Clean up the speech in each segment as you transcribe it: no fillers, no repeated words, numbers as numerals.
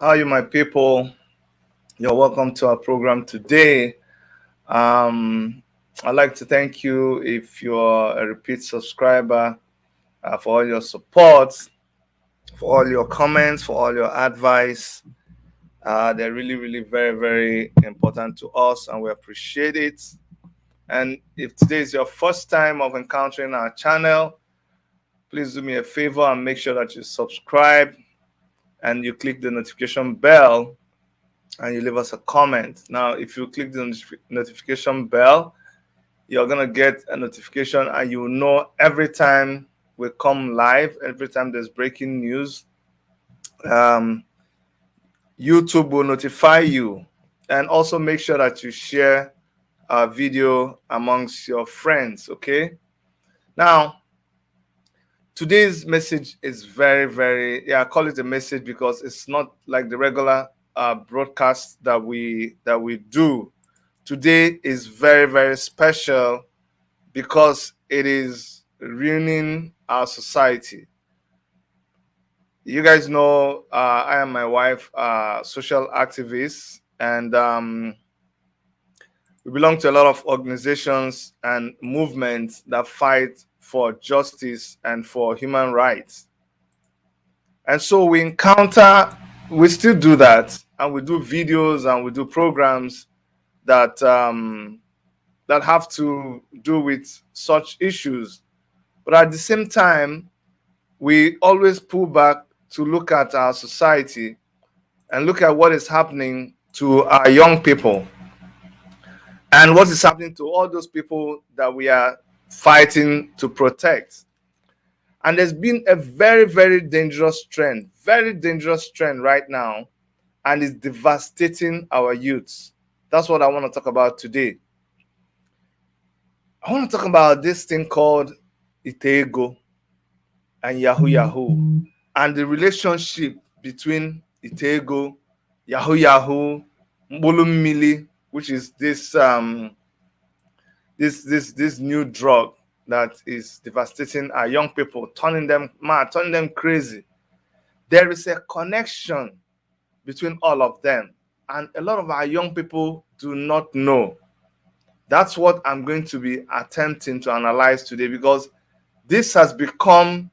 How are you, my people? You're welcome to our program today. Um, I'd like to thank you if you're a repeat subscriber for all your support, for all your comments, for all your advice. They're really, really very, very important to us, and we appreciate it. And if today is your first time of encountering our channel, please do me a favor and make sure that you subscribe and you click the notification bell and you leave us a comment. Now, if you click the notification bell, you're going to get a notification and you will know every time we come live, every time there's breaking news. YouTube will notify you. And also make sure that you share our video amongst your friends, okay? Now, today's message is I call it a message because it's not like the regular broadcast that we do. Today is very, very special because it is ruining our society. You guys know I and my wife are social activists, and we belong to a lot of organizations and movements that fight for justice and for human rights. And so we still do that, and we do videos and we do programs that that have to do with such issues. But at the same time, we always pull back to look at our society and look at what is happening to our young people and what is happening to all those people that we are fighting to protect. And there's been a very, very dangerous trend right now, and it's devastating our youths. That's what I want to talk about today. I want to talk about this thing called Itego and Yahoo Yahoo and the relationship between Itego, Yahoo Yahoo, Mili, which is this this new drug that is devastating our young people, turning them mad, turning them crazy. There is a connection between all of them, and a lot of our young people do not know. That's what I'm going to be attempting to analyze today, because this has become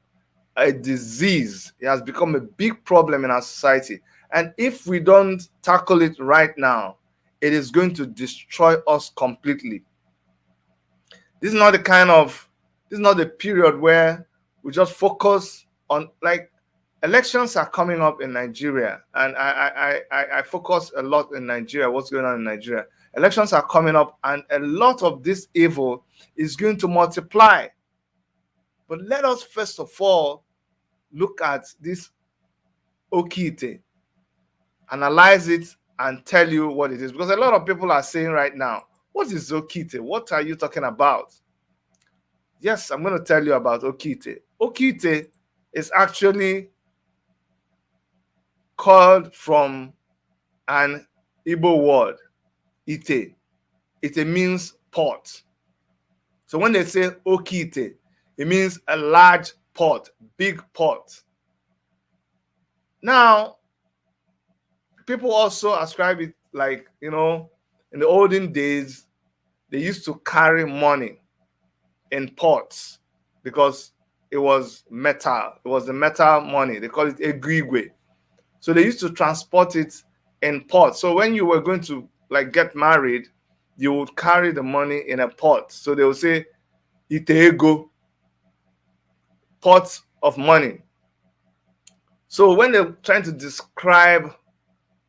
a disease. It has become a big problem in our society. And if we don't tackle it right now, it is going to destroy us completely. This is not the period where we just focus on, like, elections are coming up in Nigeria, and I focus a lot in Nigeria, what's going on in Nigeria. Elections are coming up, and a lot of this evil is going to multiply. But let us first of all look at this okite, analyze it, and tell you what it is. Because a lot of people are saying right now, what is okite? What are you talking about? Yes, I'm going to tell you about okite. Okite is actually called from an Igbo word, ite. It means pot. So when they say okite, it means a large pot, big pot. Now, people also ascribe it, like, in the olden days, they used to carry money in pots because it was metal. It was the metal money. They call it egwigwe. So they used to transport it in pots. So when you were going to, like, get married, you would carry the money in a pot. So they would say iteego, pot of money. So when they're trying to describe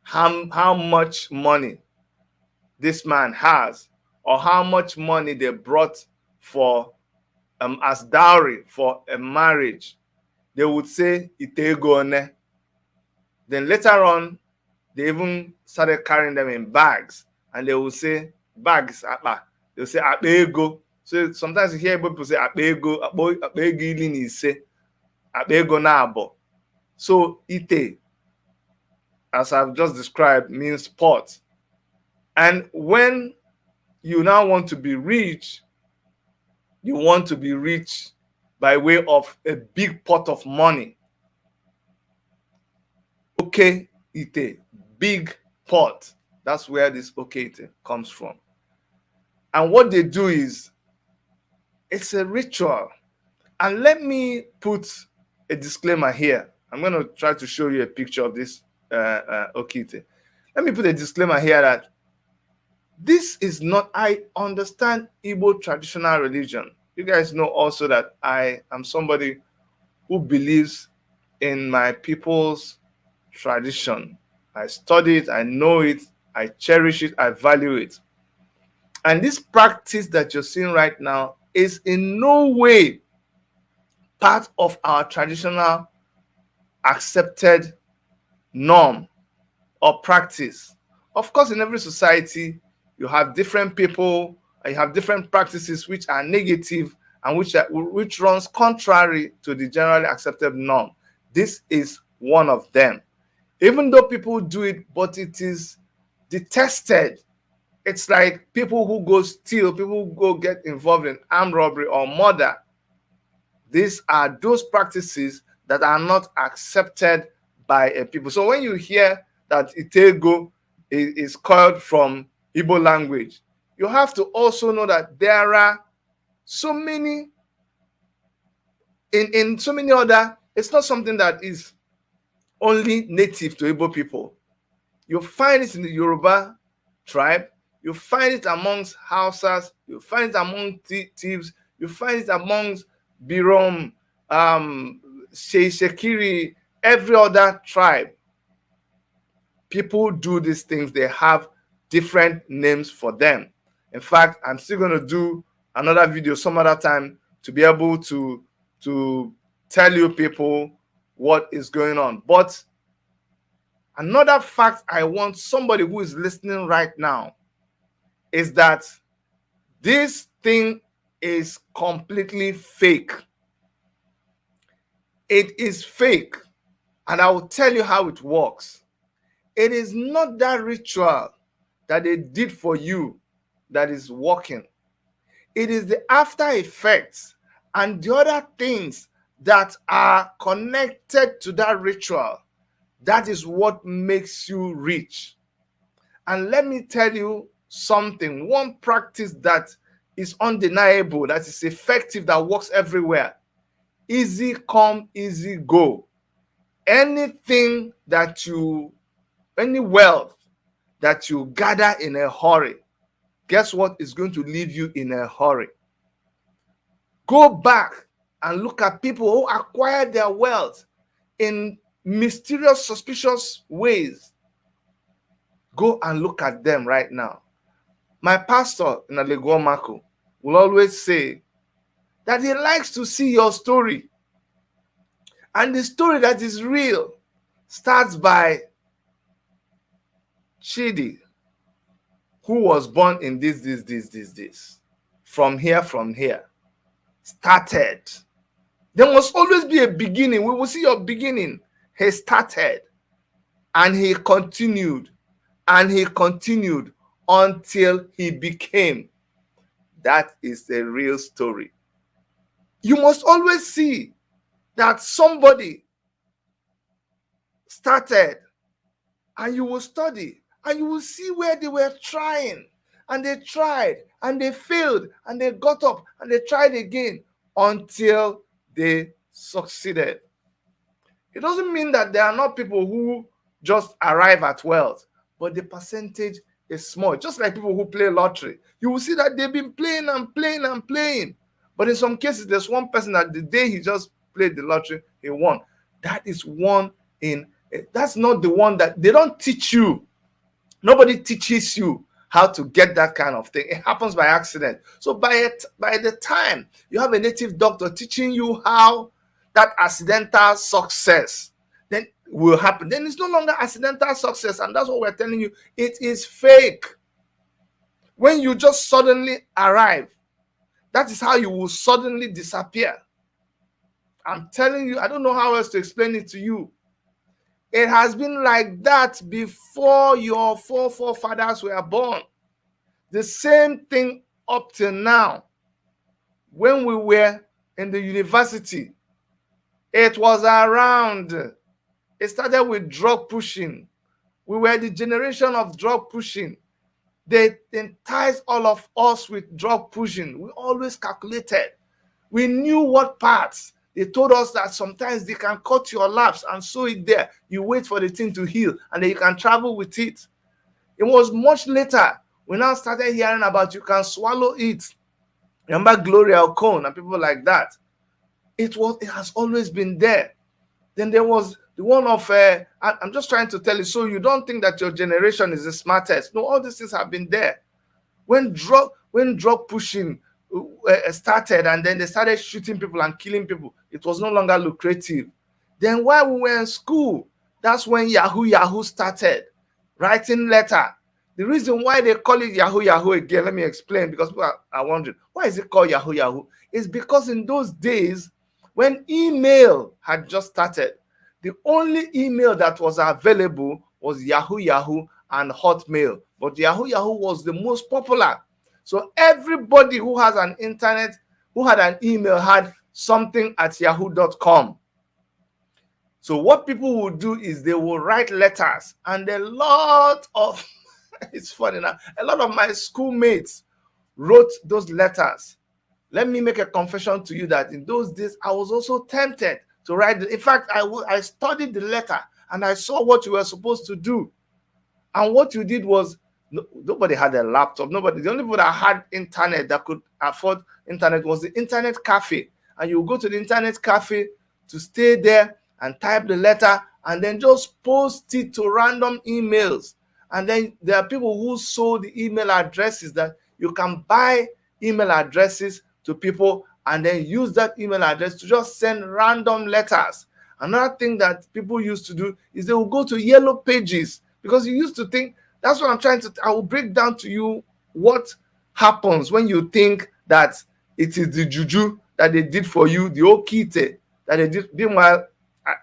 how much money this man has, or how much money they brought for as dowry for a marriage, they would say iteego ne. Then later on, they even started carrying them in bags, and they would say bags apa. They would say akpego. So sometimes you hear people say akpego, akpego ili ni ise, akpego na abo. So ite, as I've just described, means pot. And when you now want to be rich, you want to be rich by way of a big pot of money. Okay, ite, big pot. That's where this okite comes from. And what they do is, it's a ritual. And let me put a disclaimer here. I'm going to try to show you a picture of this okite. Let me put a disclaimer here that this is not, I understand Igbo traditional religion. You guys know also that I am somebody who believes in my people's tradition. I study it, I know it, I cherish it, I value it. And this practice that you're seeing right now is in no way part of our traditional accepted norm or practice. Of course, in every society, you have different people and you have different practices which are negative and which runs contrary to the generally accepted norm. This is one of them. Even though people do it, but it is detested. It's like people who go steal, people who go get involved in armed robbery or murder. These are those practices that are not accepted by a people. So when you hear that Itego is called from Igbo language, you have to also know that there are so many in so many other, it's not something that is only native to Igbo people. You find it in the Yoruba tribe, you find it amongst Hausas, you find it among Thieves, you find it amongst Birom, Shekiri, every other tribe. People do these things, they have different names for them. In fact, I'm still going to do another video some other time to be able to tell you people what is going on. But another fact I want somebody who is listening right now is that this thing is completely fake. It is fake, and I will tell you how it works. It is not that ritual that they did for you that is working. It is the after effects and the other things that are connected to that ritual. That is what makes you rich. And let me tell you something. One practice that is undeniable, that is effective, that works everywhere. Easy come, easy go. Anything that any wealth that you gather in a hurry, guess what is going to leave you in a hurry? Go back and look at people who acquired their wealth in mysterious, suspicious ways. Go and look at them right now. My pastor in Alegua Mako will always say that he likes to see your story. And the story that is real starts by Chidi, who was born in this. From here. Started. There must always be a beginning. We will see your beginning. He started. And he continued. And he continued until he became. That is the real story. You must always see that somebody started, and you will study, and you will see where they were trying, and they tried, and they failed, and they got up, and they tried again until they succeeded. It doesn't mean that there are not people who just arrive at wealth, but the percentage is small. Just like people who play lottery. You will see that they've been playing and playing and playing. But in some cases, there's one person that the day he just played the lottery, he won. That is one in, that's not the one that they don't teach you. Nobody teaches you how to get that kind of thing. It happens by accident. So by the time you have a native doctor teaching you how that accidental success then will happen, then it's no longer accidental success. And that's what we're telling you. It is fake. When you just suddenly arrive, that is how you will suddenly disappear. I'm telling you, I don't know how else to explain it to you. It has been like that before your forefathers were born. The same thing up till now. When we were in the university, it was around. It started with drug pushing. We were the generation of drug pushing. They enticed all of us with drug pushing. We always calculated. We knew what parts. They told us that sometimes they can cut your laps and sew it there. You wait for the thing to heal, and then you can travel with it. It was much later we now started hearing about you can swallow it. Remember Gloria Ocon and people like that. It has always been there. Then there was the one of I'm just trying to tell you, so you don't think that your generation is the smartest. No, all these things have been there. When drug pushing started, and then they started shooting people and killing people, it was no longer lucrative. Then while we were in school, that's when Yahoo Yahoo started writing letter. The reason why they call it Yahoo Yahoo again, let me explain, because people are wondering, why is it called Yahoo Yahoo? It's because in those days, when email had just started, the only email that was available was Yahoo Yahoo and Hotmail. But Yahoo Yahoo was the most popular. So everybody who has an internet, who had an email, had something at yahoo.com. So what people would do is they will write letters, and a lot of it's funny now, a lot of my schoolmates wrote those letters. Let me make a confession to you that in those days I was also tempted to write. In fact, I studied the letter and I saw what you were supposed to do. And what you did was, nobody had a laptop. Nobody. The only people that had internet, that could afford internet, was the internet cafe. And you go to the internet cafe to stay there and type the letter and then just post it to random emails. And then there are people who sold the email addresses, that you can buy email addresses to people and then use that email address to just send random letters. Another thing that people used to do is they will go to yellow pages, because you used to think, that's what I'm trying to, I will break down to you what happens when you think that it is the juju that they did for you, the okite that they did. Meanwhile,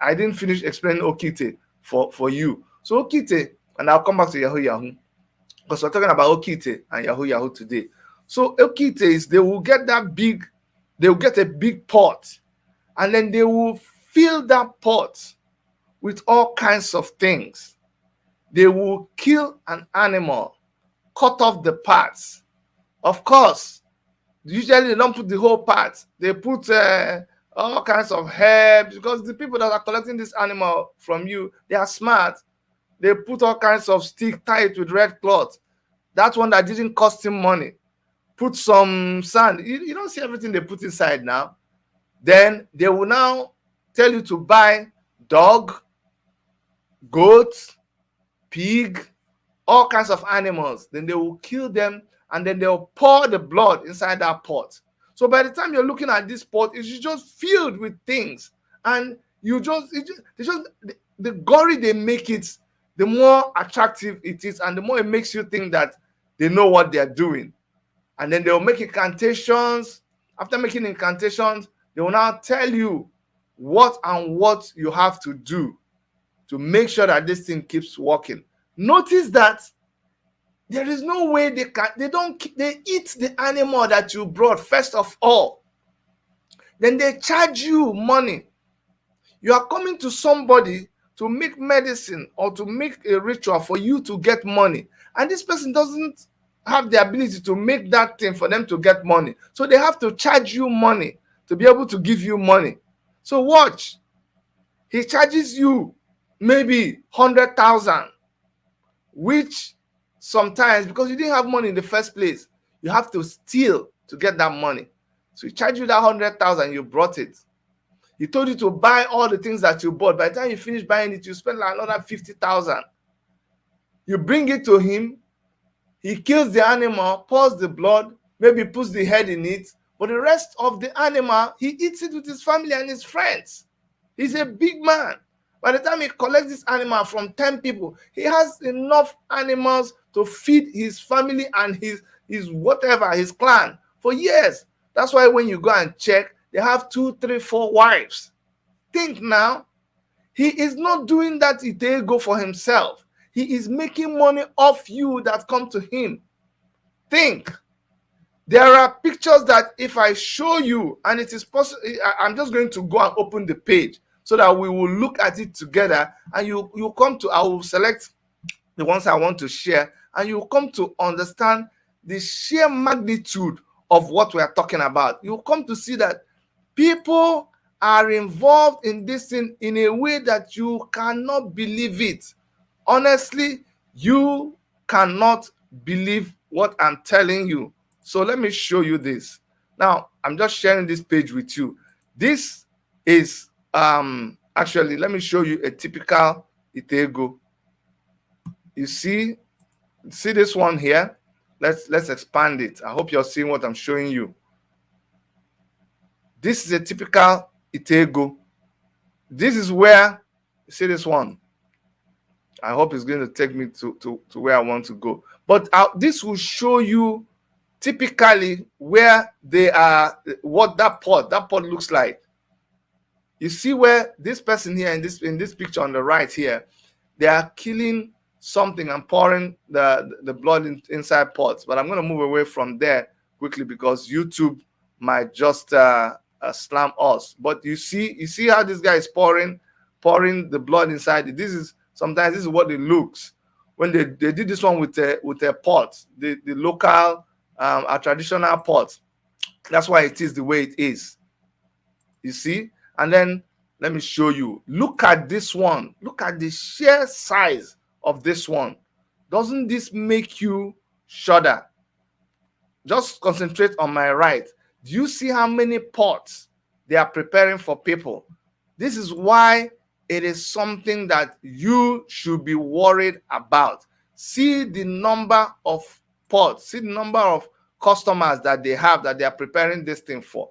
I didn't finish explaining okite for you. So okite, and I'll come back to Yahoo Yahoo, because we're talking about okite and Yahoo Yahoo today. So okite is, they will get a big pot, and then they will fill that pot with all kinds of things. They will kill an animal, cut off the parts. Of course, usually they don't put the whole part. They put all kinds of herbs, because the people that are collecting this animal from you, they are smart. They put all kinds of stick, tie it with red cloth. That one that didn't cost him money. Put some sand. You don't see everything they put inside now. Then they will now tell you to buy dog, goat, pig, all kinds of animals. Then they will kill them, and then they'll pour the blood inside that pot. So by the time you're looking at this pot, it's just filled with things. And the gory they make it, the more attractive it is, and the more it makes you think that they know what they're doing. And then they'll make incantations. After making incantations, they will now tell you what you have to do to make sure that this thing keeps working. Notice that there is no way they eat the animal that you brought first of all. Then they charge you money. You are coming to somebody to make medicine or to make a ritual for you to get money, and this person doesn't have the ability to make that thing for them to get money. So they have to charge you money to be able to give you money. So watch. He charges you maybe 100,000, which sometimes, because you didn't have money in the first place, you have to steal to get that money. So he charged you that 100,000, you brought it. He told you to buy all the things that you bought. By the time you finish buying it, you spend like another 50,000. You bring it to him. He kills the animal, pours the blood, maybe puts the head in it. But the rest of the animal, he eats it with his family and his friends. He's a big man. By the time he collects this animal from 10 people, he has enough animals to feed his family and his whatever, his clan for years. That's why when you go and check, they have 2, 3, 4 wives. Think now, he is not doing that itego for himself. He is making money off you that come to him. Think. There are pictures that if I show you, and it is possible, I'm just going to go and open the page so that we will look at it together, and you come to, I will select the ones I want to share, and you come to understand the sheer magnitude of what we are talking about. You come to see that people are involved in this thing in a way that you cannot believe it. Honestly, you cannot believe what I'm telling you. So let me show you this. Now, I'm just sharing this page with you. This is actually, let me show you a typical Itego. You see this one here? Let's expand it. I hope you're seeing what I'm showing you. This is a typical Itego. This is where, you see this one? I hope it's going to take me to where I want to go. But this will show you typically where they are, what that pot looks like. You see where this person here in this picture on the right here, they are killing something and pouring the blood inside pots. But I'm going to move away from there quickly because YouTube might just slam us. But you see how this guy is pouring the blood inside. Sometimes this is what it looks when they did this one with a pot, the local a traditional pot. That's why it is the way it is. You see? And then let me show you. Look at this one. Look at the sheer size of this one. Doesn't this make you shudder? Just concentrate on my right. Do you see how many pots they are preparing for people? This is why it is something that you should be worried about. See the number of pots, see the number of customers that they have that they are preparing this thing for.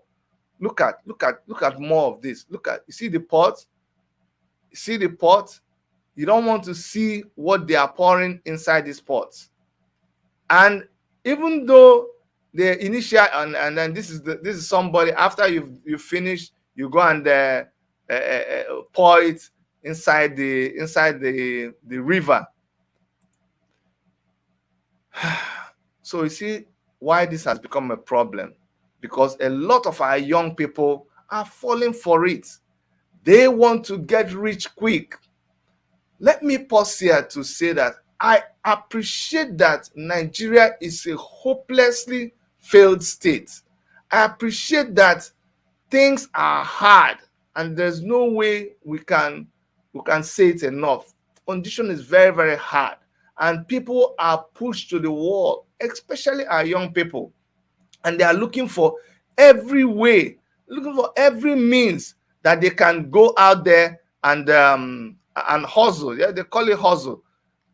Look at more of this. You see the pot? You see the pot? You don't want to see what they are pouring inside these pots. And even though the initial and then this is somebody, after you finish, you go and pour it inside the river. So you see why this has become a problem, because a lot of our young people are falling for it. They want to get rich quick. Let me pause here to say that I appreciate that Nigeria is a hopelessly failed state. I appreciate that things are hard and there's no way we can say it enough. Condition is very, very hard and people are pushed to the wall, especially our young people. And they are looking for every way, looking for every means that they can go out there and hustle. Yeah, they call it hustle.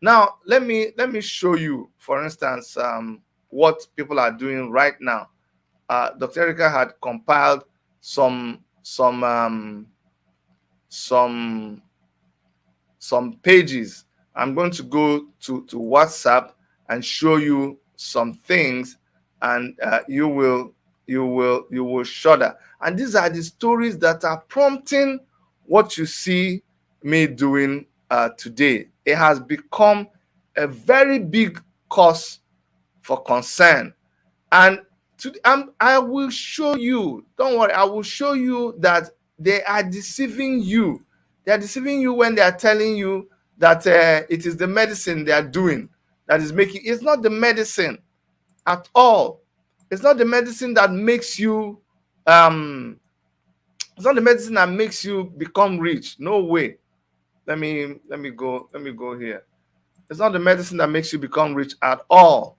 Now, let me show you, for instance, what people are doing right now. Dr. Erica had compiled some pages. I'm going to go to WhatsApp and show you some things, and you will shudder. And these are the stories that are prompting what you see me doing today. It has become a very big cause for concern, and I will show you. Don't worry, I will show you that they are deceiving you. They are deceiving you when they are telling you that it is the medicine they are doing that is making. It's not the medicine at all. It's not the medicine that makes you it's not the medicine that makes you become rich. No way. Let me go here. It's not the medicine that makes you become rich at all.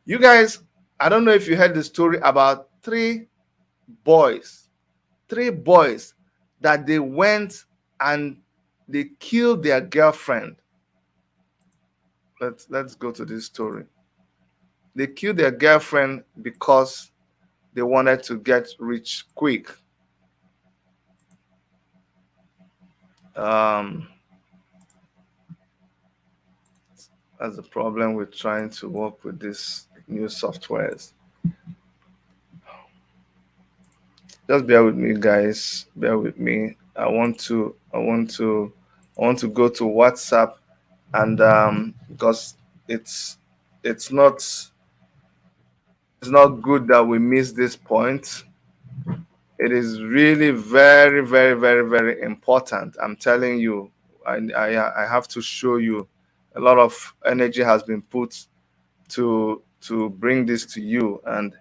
You guys, I don't know if you heard the story about three boys that they went and they killed their girlfriend. Let's go to this story. They killed their girlfriend because they wanted to get rich quick. That's the problem with trying to work with these new softwares. Just bear with me, guys. Bear with me. I want to go to WhatsApp, and because it's not good that we miss this point. It is really very, very, very, very important. I'm telling you, I have to show you. A lot of energy has been put to bring this to you, and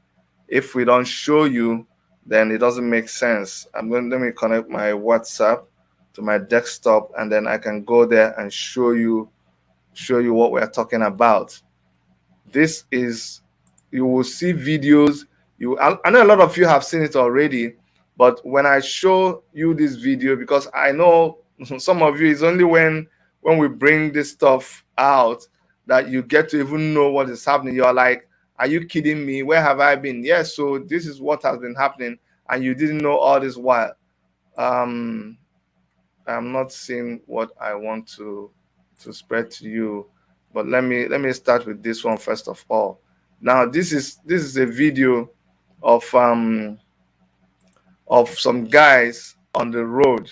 if we don't show you, then it doesn't make sense. Let me connect my WhatsApp to my desktop, and then I can go there and show you what we're talking about. This is, you will see videos. I know a lot of you have seen it already, but when I show you this video, because I know some of you, it's only when we bring this stuff out that you get to even know what is happening. You're like, are you kidding me? Where have I been? Yes, so this is what has been happening, and you didn't know all this while. I'm not seeing what I want to spread to you, but let me start with this one first of all. Now this is a video of some guys on the road.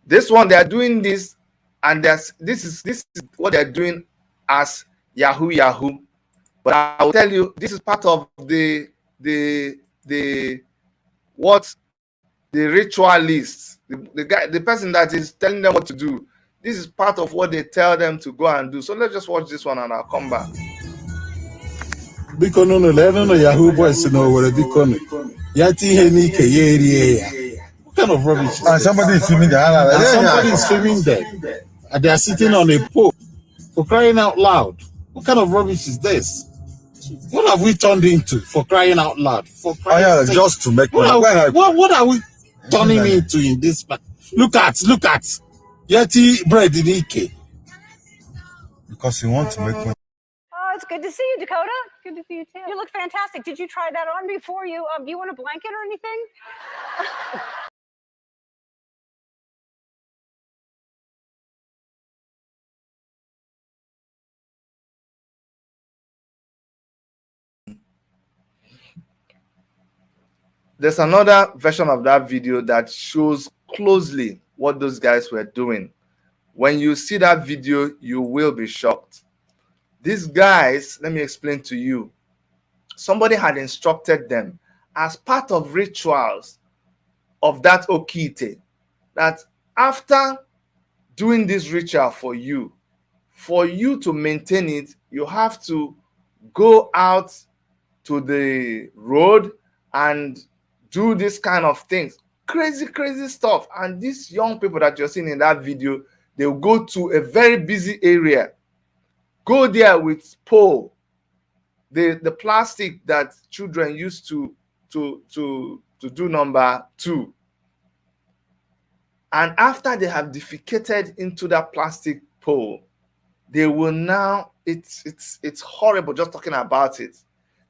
This one, they are doing this, and this is what they're doing as Yahoo Yahoo. But I will tell you, this is part of the what the ritualists, the guy, the person that is telling them what to do. This is part of what they tell them to go and do. So let's just watch this one and I'll come back. Because no, let no Yahoo boys know where Bikono. Yati Henike, yeah. What kind of rubbish? And somebody is filming that. And somebody is filming them. And they are sitting on a pole. For crying out loud. What kind of rubbish is this? What have we turned into, for crying out loud? For crying sake. Just to make money. What are we turning into in this? Look at. Yeti bread in Ike. Because you want to make money. Oh, it's good to see you, Dakota. It's good to see you too. You look fantastic. Did you try that on before you? Do you want a blanket or anything? There's another version of that video that shows closely what those guys were doing. When you see that video, you will be shocked. These guys, let me explain to you. Somebody had instructed them as part of rituals of that okite, that after doing this ritual for you to maintain it, you have to go out to the road and do this kind of things. Crazy stuff. And these young people that you're seeing in that video, they'll go to a very busy area, go there with pole, the plastic that children used to do number 2. And after they have defecated into that plastic pole, they will now, it's horrible just talking about it.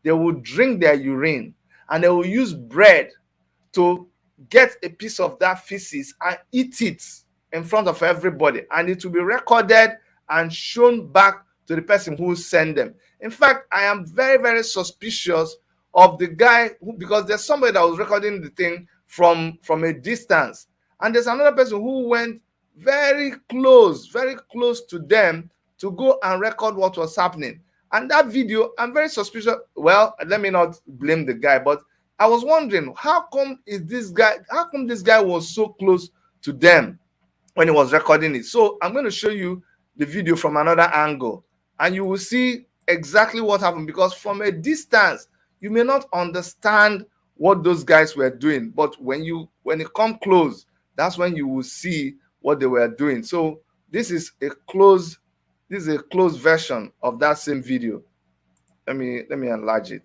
They will drink their urine, and they will use bread to get a piece of that feces and eat it in front of everybody, and it will be recorded and shown back to the person who sent them. In fact, I am very suspicious of the guy because there's somebody that was recording the thing from a distance, and there's another person who went very close to them to go and record what was happening. And that video, I'm very suspicious. Well, let me not blame the guy, but I was wondering, how come this guy was so close to them when he was recording it? So I'm going to show you the video from another angle, and you will see exactly what happened, because from a distance, you may not understand what those guys were doing, but when you come close, that's when you will see what they were doing. So this is a close version of that same video. Let me enlarge it.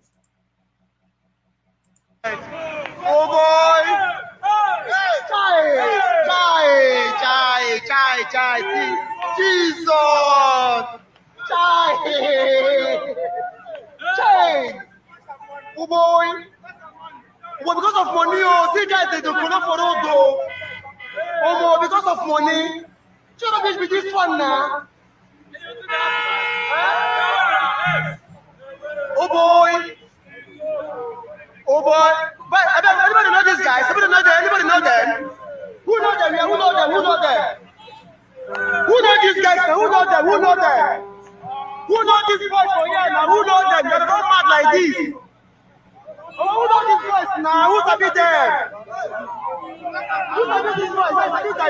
Oh boy! Chai! Jesus! Chai! Oh boy! But because of money, see guys, they don't follow for all go. Oh boy, because of money. Shut up, with this one now. Oh boy! Oh boy! But anybody know these guys? Anybody know them? Anybody know them? Who know them? Yeah, who know them? Who know them? Who know these guys? Who know them? Who know them? Who know these boys for here now? Who know them? You're not mad like this. Oh, who know these boys now? Who's a bit there? Who know these boys?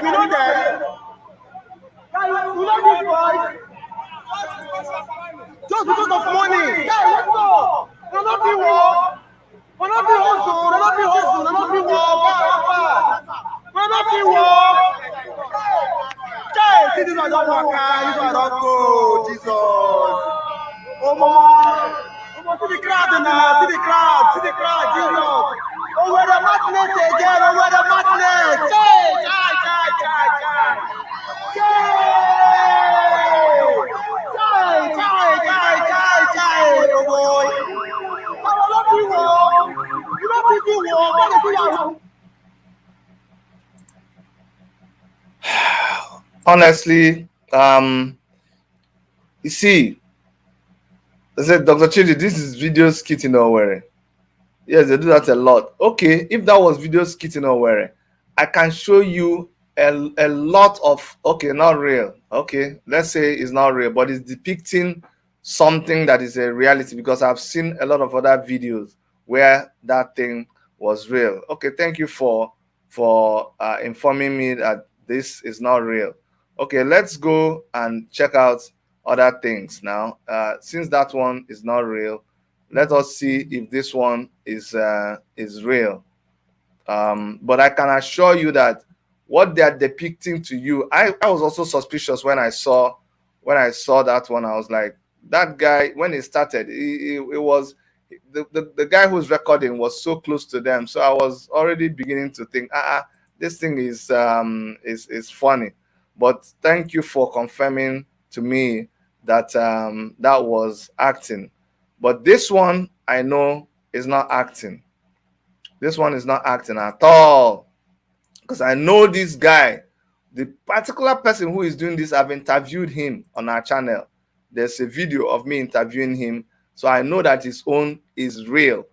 You know them? Guy, you know this boys? Just because of money. Guy, let's go. No, nothing work. No, nothing hustle. No, nothing hustle. No, nothing work. Guy, no, nothing work. Guy, see this one don't work. This one don't go. Jesus. Oh, my. See the crowd now. See the crowd. See the crowd. Jesus. Oh, where the madness again. Oh, where the madness. Oh boy. I love you all. You don't think you walk. What is Yahoo? Honestly, you see, I said, Dr. Chidi, this is video skitting or wearing. Yes, they do that a lot. Okay, if that was video skitting or wearing, I can show you a lot of, okay, not real. Okay, let's say it's not real, but it's depicting something that is a reality, because I've seen a lot of other videos where that thing was real. Okay, thank you for informing me that this is not real. Okay, let's go and check out other things now. Since that one is not real, let us see if this one is real. But I can assure you that what they are depicting to you, I was also suspicious when I saw that one. I was like, that guy, when he started, it was the guy who's recording was so close to them, so I was already beginning to think, this thing is funny. But thank you for confirming to me that that was acting. But this one I know is not acting. This one is not acting at all, because I know this guy, the particular person who is doing this. I've interviewed him on our channel. There's a video of me interviewing him, so I know that his own is real.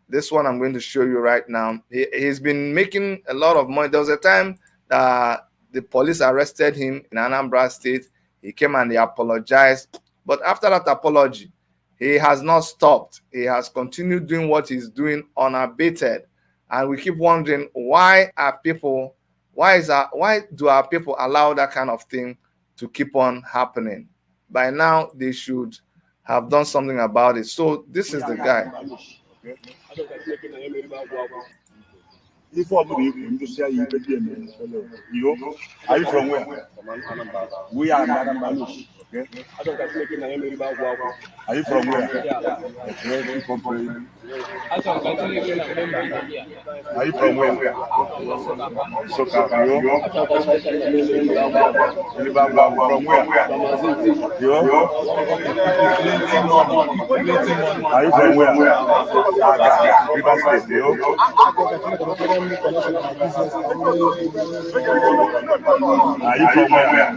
This one I'm going to show you right now. He's been making a lot of money. There was a time that the police arrested him in Anambra State. He came and he apologized, but after that apology, he has not stopped. He has continued doing what he's doing unabated. And we keep wondering, why do our people allow that kind of thing to keep on happening? By now, they should have done something about it. So this is the guy. Are you from where? We are Anambra. Okay. Are you from where? Okay, people praying. Are you from where? Soka. From where? Are you from where? Aga, River State. Are you from where?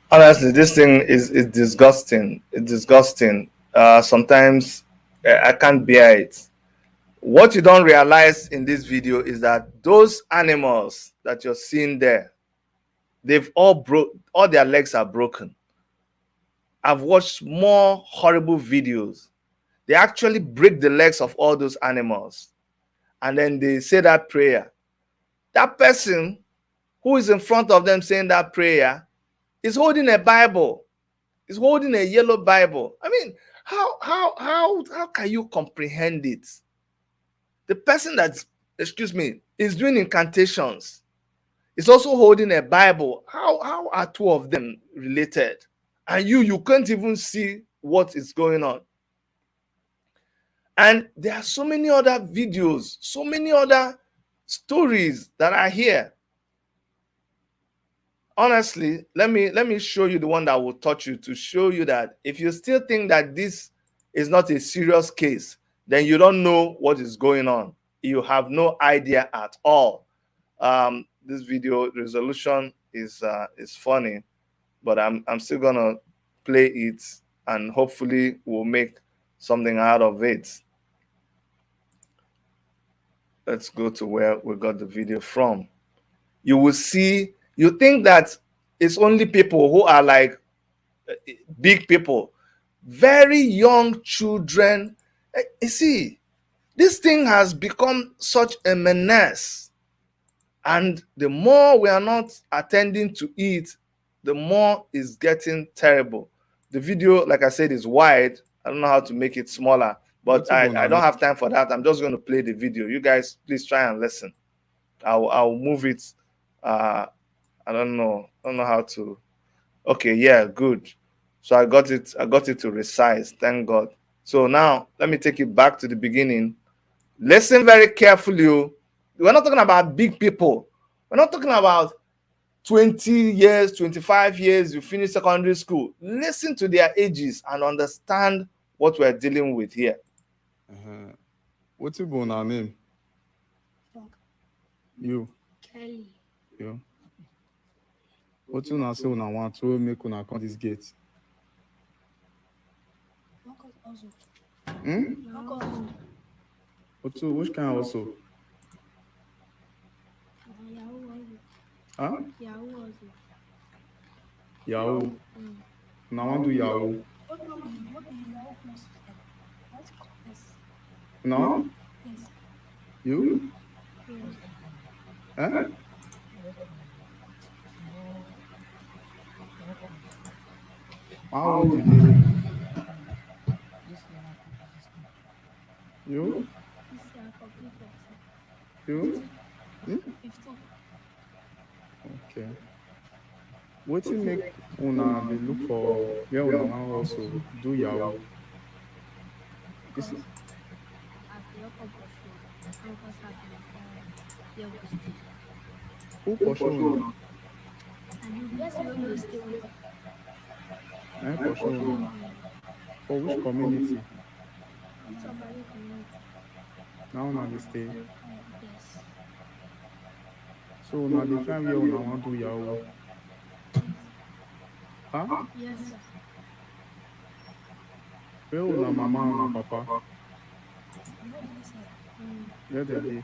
Honestly, this thing is disgusting. It's disgusting. Sometimes I can't bear it. What you don't realize in this video is that those animals that you're seeing there, they've all their legs are broken. I've watched more horrible videos. They actually break the legs of all those animals, and then they say that prayer. That person who is in front of them saying that prayer is holding a Bible. Is holding a yellow Bible. I mean, how can you comprehend it? The person that's, is doing incantations is also holding a Bible. How are two of them related? And you can't even see what is going on. And there are so many other videos, so many other stories that are here. honestly, let me show you the one that will touch you, to show you that if you still think that this is not a serious case, then you don't know what is going on. You have no idea at all. This video resolution is funny, but I'm still gonna play it, and hopefully we'll make something out of it. Let's go to where we got the video from. You will see, you think that it's only people who are like big people, very young children. You see, this thing has become such a menace, and the more we are not attending to it, the more it's getting terrible. The video, like I said, is wide. I don't know how to make it smaller, but I don't have time for that. I'm just going to play the video. You guys, please try and listen. I'll move it. I don't know how to. Okay, yeah, good. So I got it to resize. Thank God. So now let me take it back to the beginning. Listen very carefully. We're not talking about big people. We're not talking about 20 years, 25 years, you finish secondary school. Listen to their ages and understand what we're dealing with here. What's your name? You. Kelly. You. What you say when I want to make una come this gate? Which kind also? Huh? Yahoo. Now I want to do Yahoo. No? You? Huh? How old you? You? You? Okay. What you make una they look for where una want also do Yahoo? This is who pursue una? Pursue una. For which community? Now una dey stay. So una dey find where una want do Yahoo. Huh? Yes, sir. Where una mama and una papa? Where they dey?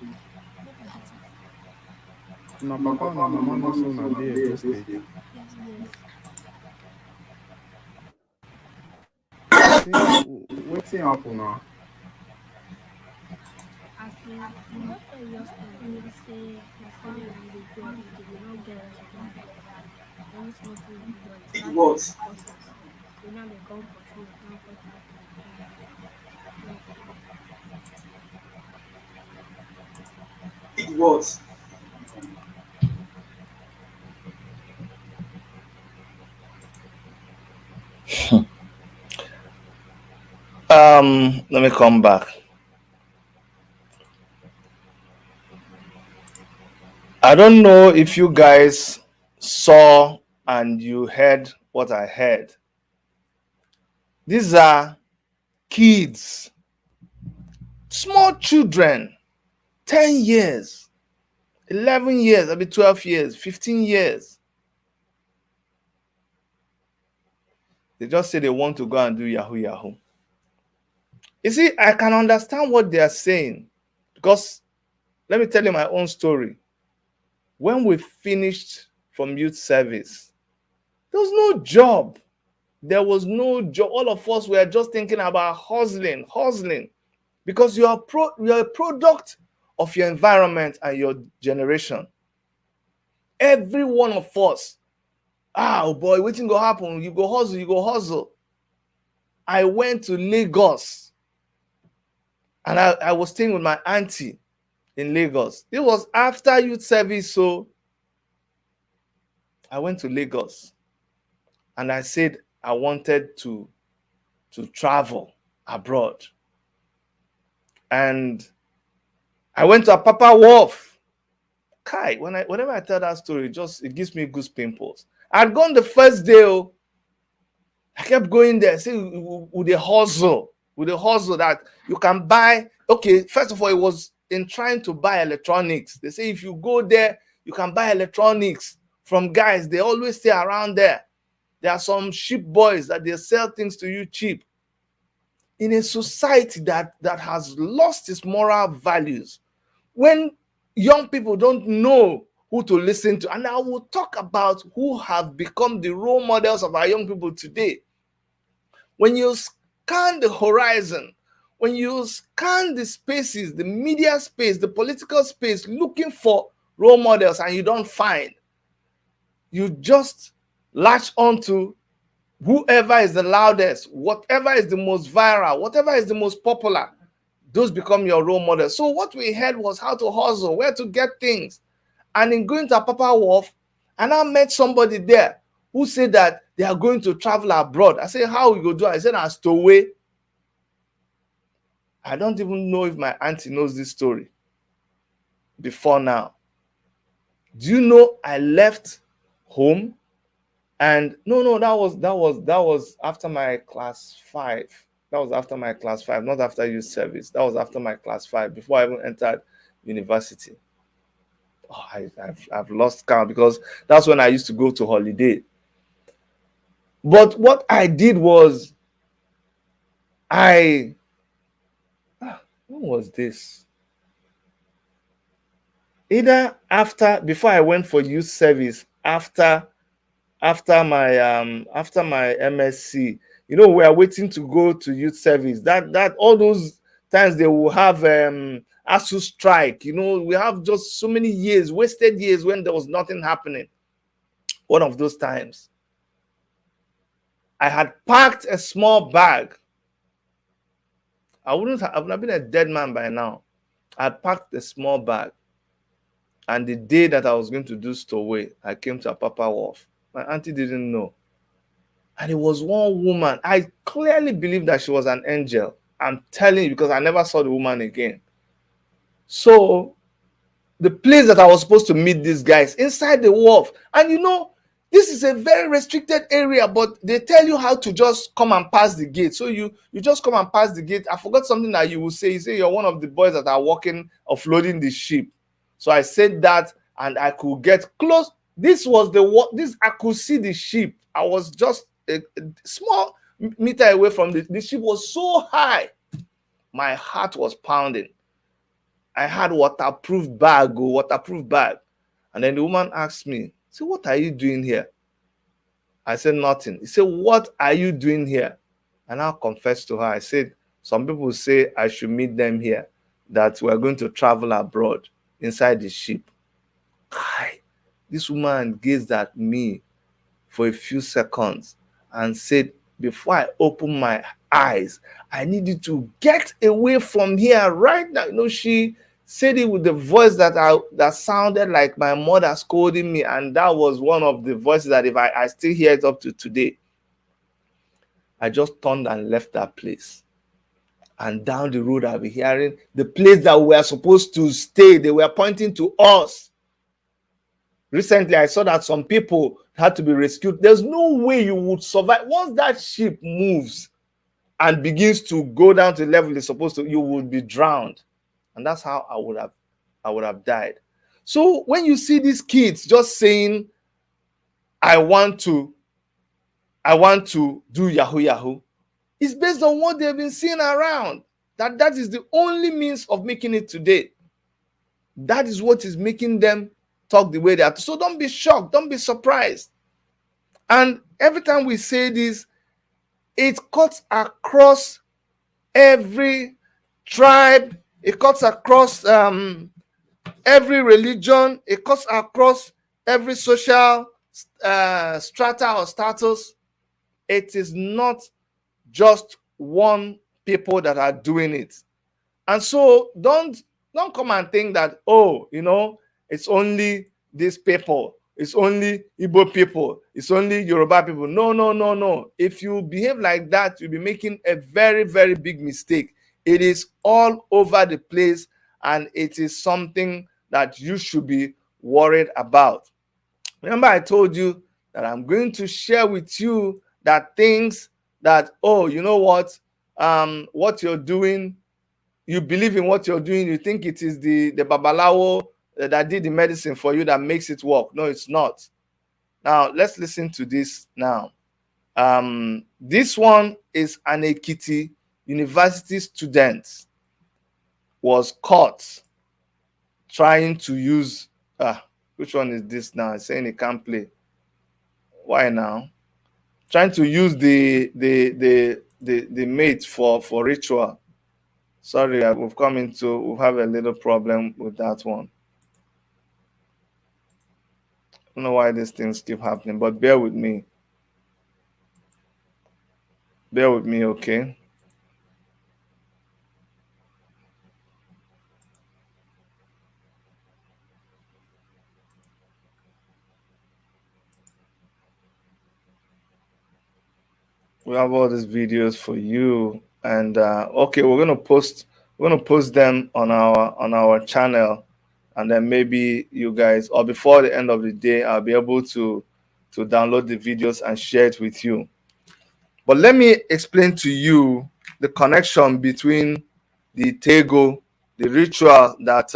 Una papa and una mama no say una dey Edo State. Wetin happen now? As we not serious time, we say my family will go and they will not get us from that. Only small thing we do. It works. So now they come for sure. Now for It works. Let me come back. I don't know if you guys saw and you heard what I heard. These are kids, small children, 10 years, 11 years, maybe 12 years, 15 years. They just say they want to go and do Yahoo Yahoo. You see, I can understand what they are saying, because let me tell you my own story. When we finished from youth service, there was no job. There was no job. All of us were just thinking about hustling, because you are a product of your environment and your generation. Every one of us, oh boy, waiting go happen. You go hustle. I went to Lagos, and I was staying with my auntie in Lagos. It was after youth service, so I went to Lagos, and I said I wanted to travel abroad. And I went to Apapa Wharf. Kai, whenever I tell that story, it gives me goose pimples. I'd gone the first day. I kept going there, say with a hustle that you can buy. Okay, first of all, it was in trying to buy electronics. They say if you go there, you can buy electronics from guys. They always stay around there. There are some cheap boys that they sell things to you cheap. In a society that has lost its moral values, when young people don't know who to listen to, and I will talk about who have become the role models of our young people today. When you scan the horizon, when you scan the spaces, the media space, the political space, looking for role models and you don't find, you just latch onto whoever is the loudest, whatever is the most viral, whatever is the most popular. Those become your role models. So what we heard was how to hustle, where to get things. And in going to Apapa Wharf, and I met somebody there who said that they are going to travel abroad. I said, how we go do it? I said, I stowaway. I don't even know if my auntie knows this story before now. Do you know I left home? And no, that was after my class 5. That was after my class 5, not after youth service. That was after my class 5, before I even entered university. Oh, I've lost count, because that's when I used to go to holiday. But what I did was, when was this? Either before I went for youth service, after my MSc, we are waiting to go to youth service. That all those times they will have ASU strike. We have just so many years, wasted years, when there was nothing happening. One of those times, I had packed a small bag. I would have been a dead man by now. I had packed a small bag, and the day that I was going to do stowaway, I came to Apapa Wharf. My auntie didn't know. And it was one woman. I clearly believe that she was an angel. I'm telling you, because I never saw the woman again. So the place that I was supposed to meet these guys, inside the wharf. And this is a very restricted area, but they tell you how to just come and pass the gate. So you just come and pass the gate. I forgot something that you will say. You say you're one of the boys that are working, offloading the ship. So I said that, and I could get close. This I could see the ship. I was just a small meter away from the ship. Was so high. My heart was pounding. I had waterproof bag. And then the woman asked me, "So what are you doing here?" I said, "Nothing." He said, "What are you doing here?" And I confessed to her. I said, "Some people say I should meet them here, that we're going to travel abroad inside the ship." This woman gazed at me for a few seconds and said, "Before I open my eyes, I need you to get away from here right now." She said it with the voice that sounded like my mother scolding me, and that was one of the voices that if I still hear it up to today. I just turned and left that place. And down the road, I'll be hearing the place that we were supposed to stay. They were pointing to us. Recently, I saw that some people had to be rescued. There's no way you would survive. Once that ship moves and begins to go down to the level it's supposed to, you would be drowned. And that's how I would have died. So when you see these kids just saying, I want to do Yahoo Yahoo, it's based on what they've been seeing around. That is the only means of making it today. That is what is making them talk the way they are. So don't be shocked, don't be surprised. And every time we say this, it cuts across every tribe, it cuts across every religion, it cuts across every social strata or status. It is not just one people that are doing it. And so don't come and think that, it's only these people, it's only Igbo people, it's only Yoruba people. No. If you behave like that, you'll be making a very, very big mistake. It is all over the place, and it is something that you should be worried about. Remember, I told you that I'm going to share with you that things that, oh, you know what you're doing, you believe in what you're doing, you think it is the babalawo that did the medicine for you that makes it work. No, it's not. Now, let's listen to this now. This one is an Okeite University student was caught trying to use, which one is this now? It's saying he can't play. Why now? Trying to use the mate for ritual. Sorry, we'll have a little problem with that one. I don't know why these things keep happening, but bear with me. Bear with me, okay? We have all these videos for you, and okay, we're gonna post them on our channel, and then maybe you guys, or before the end of the day, I'll be able to download the videos and share it with you. But let me explain to you the connection between the tego, the ritual that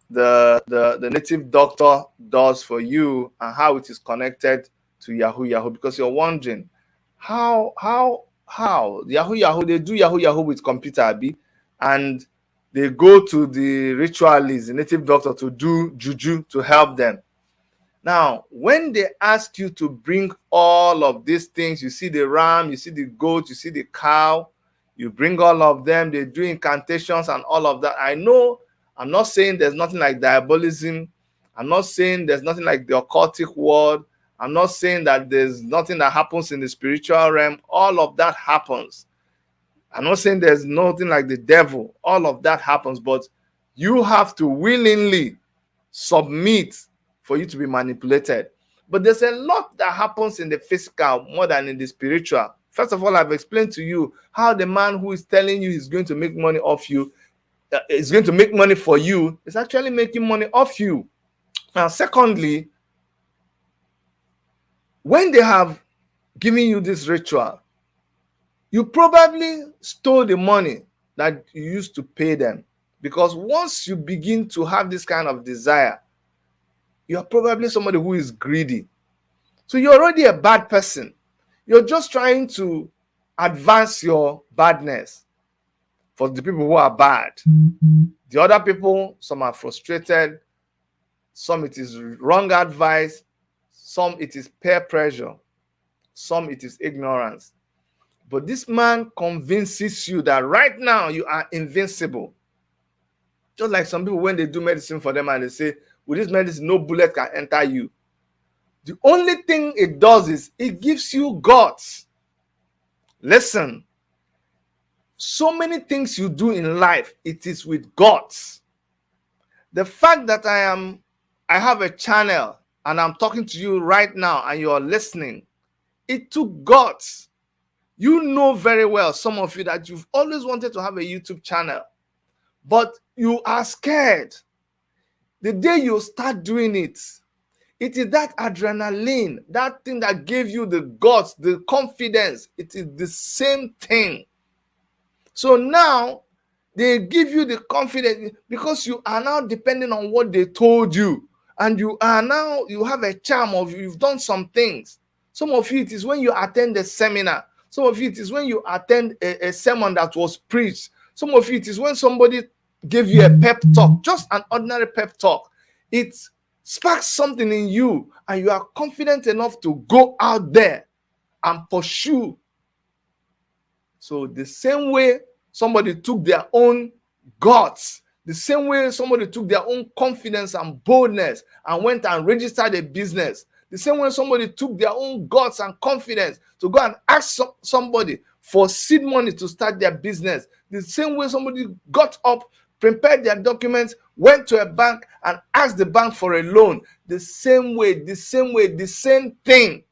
the native doctor does for you, and how it is connected to Yahoo Yahoo, because you're wondering how Yahoo Yahoo, they do Yahoo Yahoo with computer, Abi, and they go to the ritualist, the native doctor, to do juju to help them. Now, when they ask you to bring all of these things, you see the ram, you see the goat, you see the cow, you bring all of them, they do incantations and all of that. I know, I'm not saying there's nothing like diabolism. I'm not saying there's nothing like the occultic world. I'm not saying that there's nothing that happens in the spiritual realm. All of that happens. I'm not saying there's nothing like the devil. All of that happens, but you have to willingly submit for you to be manipulated. But there's a lot that happens in the physical more than in the spiritual. First of all, I've explained to you how the man who is telling you he's going to make money off you, is going to make money for you, is actually making money off you. Now, secondly, when they have given you this ritual, you probably stole the money that you used to pay them. Because once you begin to have this kind of desire, you're probably somebody who is greedy. So you're already a bad person. You're just trying to advance your badness for the people who are bad. The other people, some are frustrated, some it is wrong advice, some it is peer pressure, some it is ignorance. But this man convinces you that right now you are invincible. Just like some people, when they do medicine for them and they say, with this medicine, no bullet can enter you. The only thing it does is it gives you guts. Listen, so many things you do in life, it is with guts. The fact that I have a channel and I'm talking to you right now and you're listening, it took guts. You know very well, some of you, that you've always wanted to have a YouTube channel, but you are scared. The day you start doing it, it is that adrenaline, that thing that gave you the guts, the confidence. It is the same thing. So now they give you the confidence because you are now depending on what they told you. And you have a charm of, you've done some things. Some of you, it is when you attend a seminar. Some of you, it is when you attend a sermon that was preached. Some of you, it is when somebody gave you a pep talk, just an ordinary pep talk. It sparks something in you, and you are confident enough to go out there and pursue. So the same way somebody took their own guts, the same way somebody took their own confidence and boldness and went and registered a business, the same way somebody took their own guts and confidence to go and ask somebody for seed money to start their business, the same way somebody got up, prepared their documents, went to a bank and asked the bank for a loan, the same thing.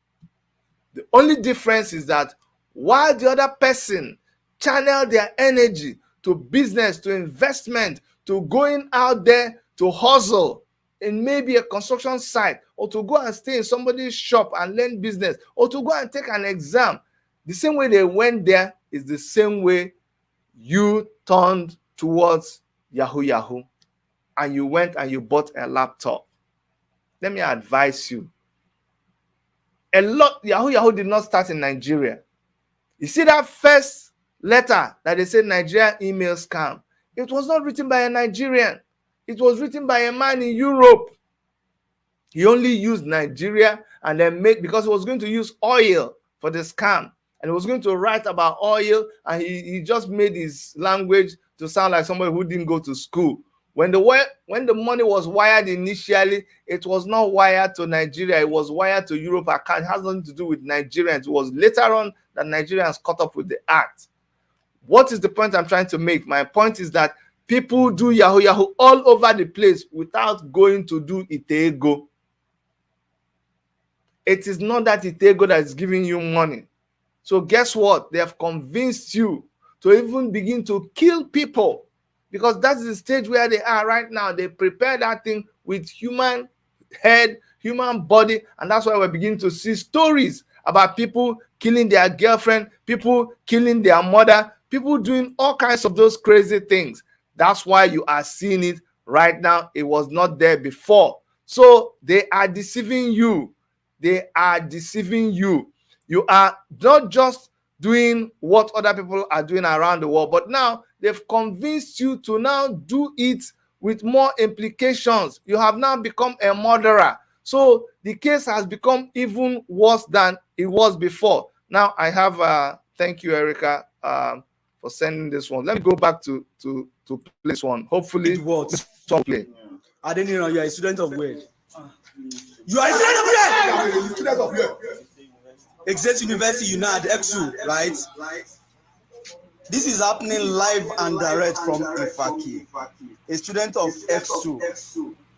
The only difference is that while the other person channel their energy to business, to investment, to going out there to hustle, in maybe a construction site, or to go and stay in somebody's shop and learn business, or to go and take an exam. The same way they went there is the same way you turned towards Yahoo Yahoo and you went and you bought a laptop. Let me advise you. Yahoo Yahoo did not start in Nigeria. You see that first letter that they said Nigeria email scam? It was not written by a Nigerian. It was written by a man in Europe. He only used Nigeria and then because he was going to use oil for the scam. And he was going to write about oil, and he just made his language to sound like somebody who didn't go to school. When the money was wired initially, it was not wired to Nigeria. It was wired to Europe account. It has nothing to do with Nigerians. It was later on that Nigerians caught up with the act. What is the point I'm trying to make? My point is that people do Yahoo Yahoo all over the place without going to do Itego. It is not that Itego that is giving you money. So guess what? They have convinced you to even begin to kill people, because that's the stage where they are right now. They prepare that thing with human head, human body, and that's why we're beginning to see stories about people killing their girlfriend, people killing their mother, people doing all kinds of those crazy things. That's why you are seeing it right now. It was not there before. So they are deceiving you. They are deceiving you. You are not just doing what other people are doing around the world, but now they've convinced you to now do it with more implications. You have now become a murderer. So the case has become even worse than it was before. Now I have, thank you, Erica, for sending this one. Let me go back to play this one. Hopefully, It works. this one play. I didn't know you are a student of where? You are a student of where? Exet University, UNAD, EXU, right? This is happening live and direct from Ifaki. A student of EXU,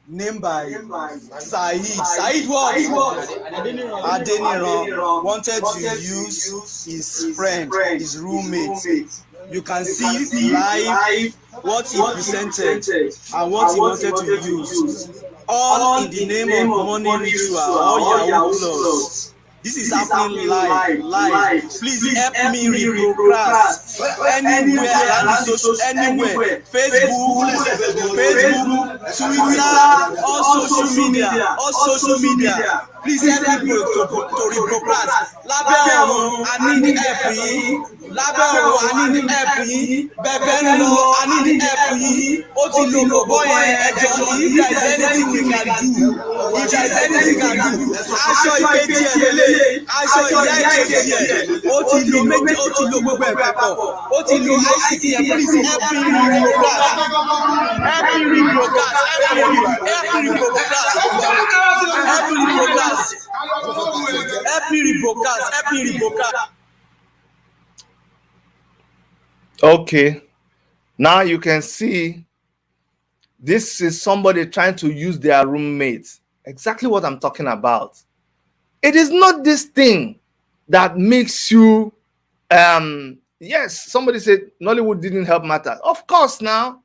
named by Said. Said what? Adeniran wanted to use his friend, his roommate. You can see live what he presented and what he wanted to use. All in the name of money ritual or Yahoo Plus. This is happening live. Please help me reprocast anywhere around the social, anywhere. Facebook, Twitter, all social media. Please help me to reprocast. Lábẹ́ ọ̀run, I need help yín. Lábẹ́ ọ̀run, I need help yín. Bẹ̀bẹ̀ ń lọ, I need help yín. Ó ti lo bọ̀bọ̀ yẹn ẹjọ́. If there is anything we can do, aṣọ ìkejì ẹ̀ lélẹ̀, aṣọ ìyá ìkejì ẹ̀. Ó ti lo méjì, ó ti lo gbogbo ẹ̀ papọ̀. Ó ti lo ICT ẹ̀. Please help me reprocast. Help me reprocast. Okay, now you can see this is somebody trying to use their roommates. Exactly what I'm talking about. It is not this thing that makes you yes, somebody said Nollywood didn't help matters. Of course, now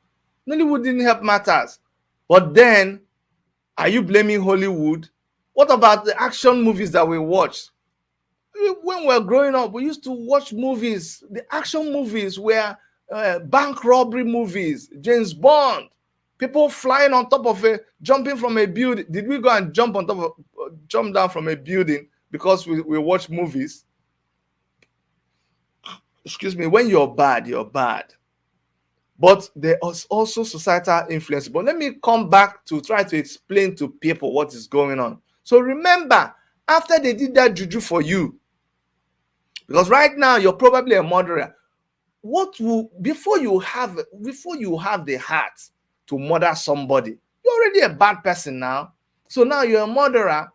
Nollywood didn't help matters. But then, are you blaming Hollywood? What about the action movies that we watched? When we were growing up, we used to watch movies. The action movies were bank robbery movies, James Bond, people flying on top of jumping from a building. Did we go and jump down from a building because we watch movies? Excuse me, when you're bad, you're bad. But there is also societal influence. But let me come back to try to explain to people what is going on. So remember, after they did that juju for you, because right now you're probably a murderer, before you have the heart to murder somebody, you're already a bad person now. So now you're a murderer.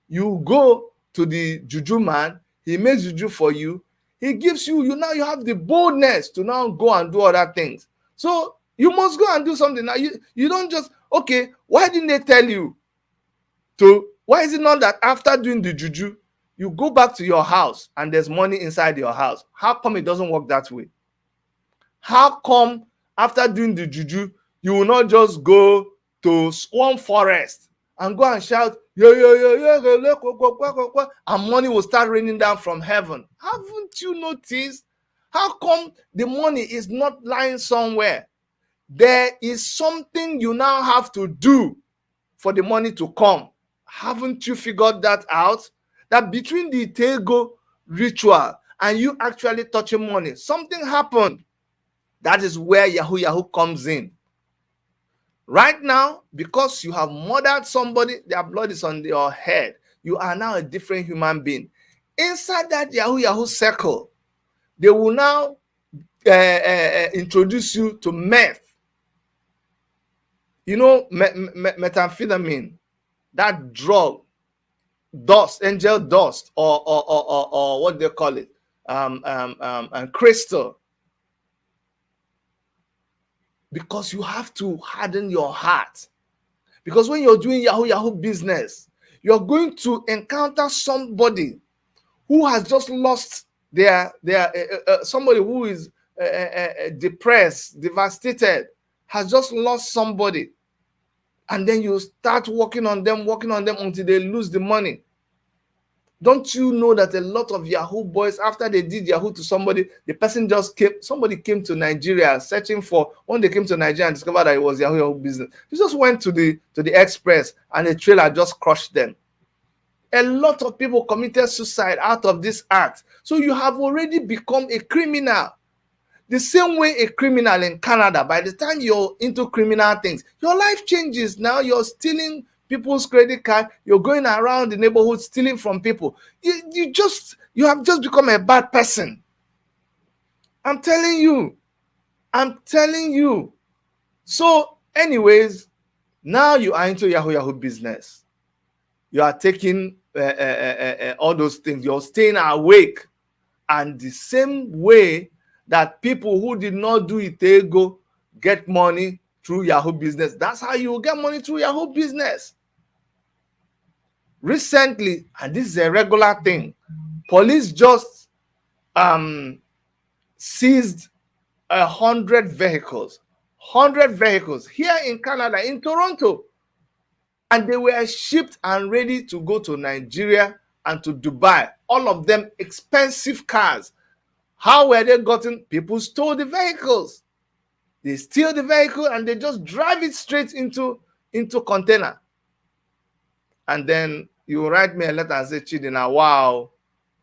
You go to the juju man, he makes juju for you, he gives you now you have the boldness to now go and do other things. So you must go and do something. Now you don't just, okay, why didn't they tell you to? Why is it not that after doing the juju, you go back to your house and there's money inside your house? How come it doesn't work that way? How come after doing the juju, you will not just go to one forest and go and shout, yeah, yeah, yeah, yeah, and money will start raining down from heaven. Haven't you noticed? How come the money is not lying somewhere? There is something you now have to do for the money to come. Haven't you figured that out? That between the Tego ritual and you actually touching money, something happened. That is where Yahoo Yahoo comes in. Right now, because you have murdered somebody, their blood is on your head. You are now a different human being. Inside that Yahoo Yahoo circle, they will now introduce you to meth. You know, methamphetamine, that drug, dust, angel dust, or what they call it, and crystal. Because you have to harden your heart. Because when you're doing Yahoo Yahoo business, you're going to encounter somebody who has just lost their somebody who is depressed, devastated, has just lost somebody. And then you start working on them until they lose the money. Don't you know that a lot of Yahoo boys, after they did Yahoo to somebody, the person just came, somebody came to Nigeria searching for, when they came to Nigeria and discovered that it was Yahoo Yahoo business, they just went to the express and the trailer just crushed them. A lot of people committed suicide out of this act. So you have already become a criminal. The same way a criminal in Canada, by the time you're into criminal things, your life changes. Now you're stealing people's credit card, you're going around the neighborhood stealing from people. You have just become a bad person. I'm telling you. So anyways, now you are into Yahoo Yahoo business. You are taking all those things. You're staying awake. And the same way that people who did not do Itego get money through Yahoo business, that's how you will get money through Yahoo business. Recently, and this is a regular thing, police just seized 100 vehicles here in Canada, in Toronto, and they were shipped and ready to go to Nigeria and to Dubai. All of them expensive cars. How were they gotten? People stole the vehicles. They steal the vehicle and they just drive it straight into container. And then you write me a letter and say, Chidina, wow,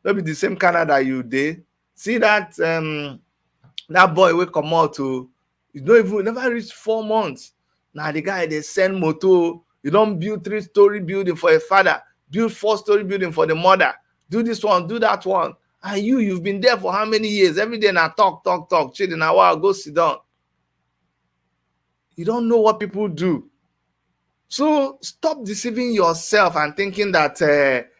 maybe the same Canada you did. See that that boy will come out to, you don't even never reach 4 months. Now the guy they send moto, you don't build 3-story building for a father, build 4-story building for the mother, do this one, do that one. And you've been there for how many years? Every day now talk. Chidina, wow, go sit down. You don't know what people do. So stop deceiving yourself and thinking that it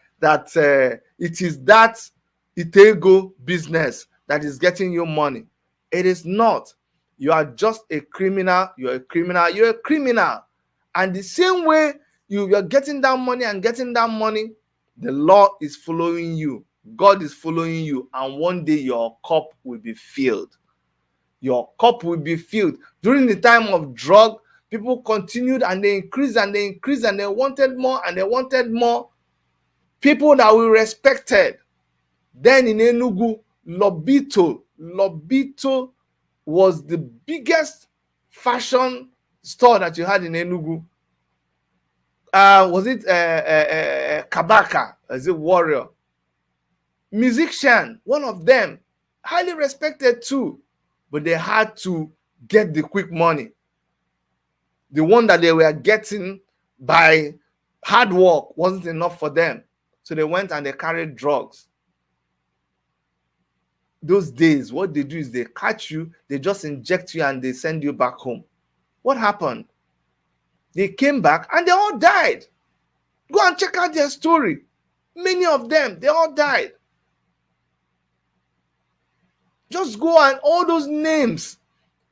is that Itego business that is getting you money. It is not. You are just a criminal. You're a criminal. And the same way you are getting that money, the law is following you. God is following you. And one day your cup will be filled. Your cup will be filled. During the time of drug, people continued and they increased and they wanted more and they wanted more. People that we respected. Then in Enugu, Lobito was the biggest fashion store that you had in Enugu. Was it Kabaka as a warrior? Musician, one of them, highly respected too. But they had to get the quick money. The one that they were getting by hard work wasn't enough for them. So they went and they carried drugs. Those days, what they do is they catch you, they just inject you and they send you back home. What happened? They came back and they all died. Go and check out their story. Many of them, they all died. Just go and all those names.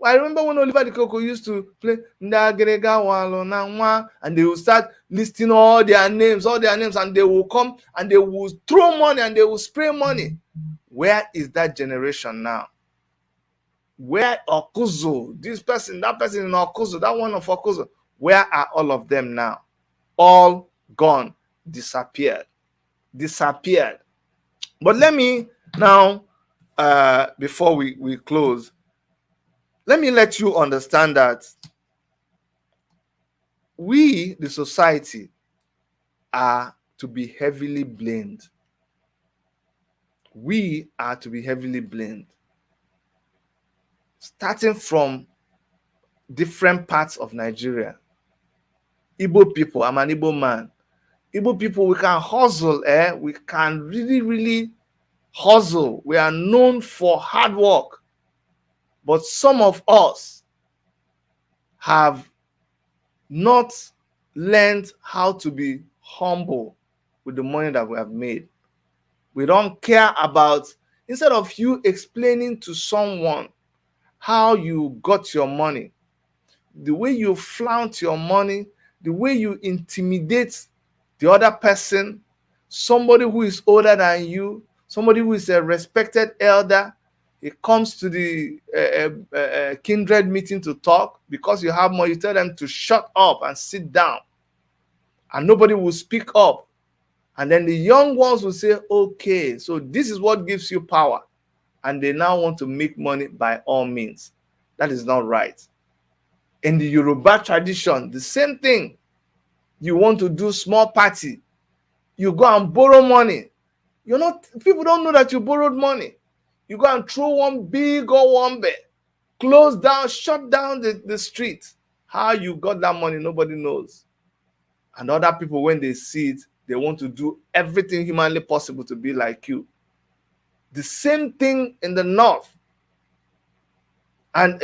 I remember when Oliver the Coco used to play and they will start listing all their names, and they will come and they will throw money and they will spray money. Where is that generation now? Where Okuzo, this person, that person in Okuzo, that one of Okuzo, where are all of them now? all gone, disappeared. But let me now, before we close, let me let you understand that we, the society, are to be heavily blamed. We are to be heavily blamed. Starting from different parts of Nigeria. Igbo people, I'm an Igbo man. Igbo people, we can hustle, we can really hustle. We are known for hard work. But some of us have not learned how to be humble with the money that we have made. We don't care about, instead of you explaining to someone how you got your money, the way you flaunt your money, the way you intimidate the other person, somebody who is older than you, somebody who is a respected elder, he comes to the kindred meeting to talk. Because you have more, you tell them to shut up and sit down, and nobody will speak up. And then the young ones will say, okay, so this is what gives you power, and they now want to make money by all means. That is not right. In the Yoruba tradition, the same thing. You want to do small party, you go and borrow money. People don't know that you borrowed money. You go and throw one big or one bed, close down, shut down the street. How you got that money, nobody knows. And other people, when they see it, they want to do everything humanly possible to be like you. The same thing in the north. And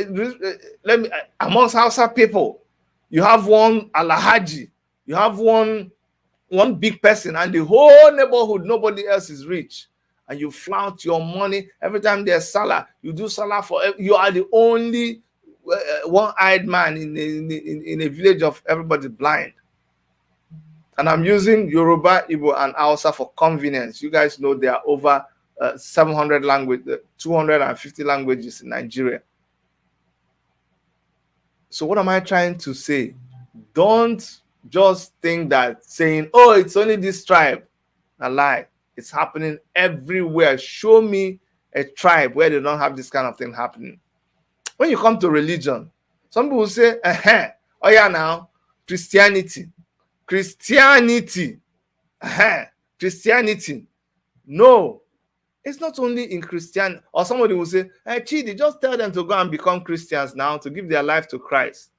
amongst Hausa people, you have one Alhaji, you have one big person, and the whole neighborhood, nobody else is rich. And you flaunt your money every time there's salah. You do salah for, you are the only one-eyed man in a village of everybody blind. And I'm using Yoruba, Igbo, and Hausa for convenience. You guys know there are over 700 languages, 250 languages in Nigeria. So what am I trying to say? Don't just think that saying, oh, it's only this tribe. A lie. It's happening everywhere. Show me a tribe where they don't have this kind of thing happening. When you come to religion, some people will say, oh yeah, now, Christianity. No, it's not only in Christianity. Or somebody will say, hey, Chidi, just tell them to go and become Christians now, to give their life to Christ.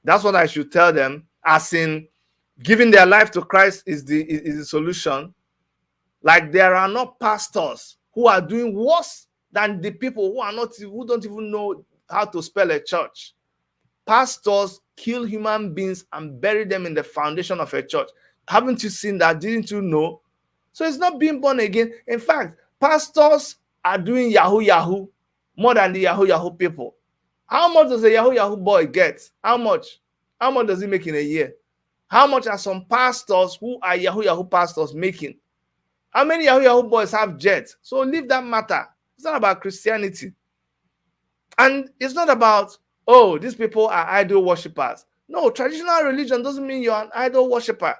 That's what I should tell them, as in giving their life to Christ is the solution. Like there are not pastors who are doing worse than the people who don't even know how to spell a church. Pastors kill human beings and bury them in the foundation of a church. Haven't you seen that? Didn't you know? So it's not being born again. In fact, pastors are doing Yahoo Yahoo more than the Yahoo Yahoo people. How much does a Yahoo Yahoo boy get? How much? How much does he make in a year? How much are some pastors who are Yahoo Yahoo pastors making? How many Yahoo Yahoo boys have jets? So leave that matter. It's not about Christianity. And it's not about, oh, these people are idol worshippers. No, traditional religion doesn't mean you're an idol worshipper.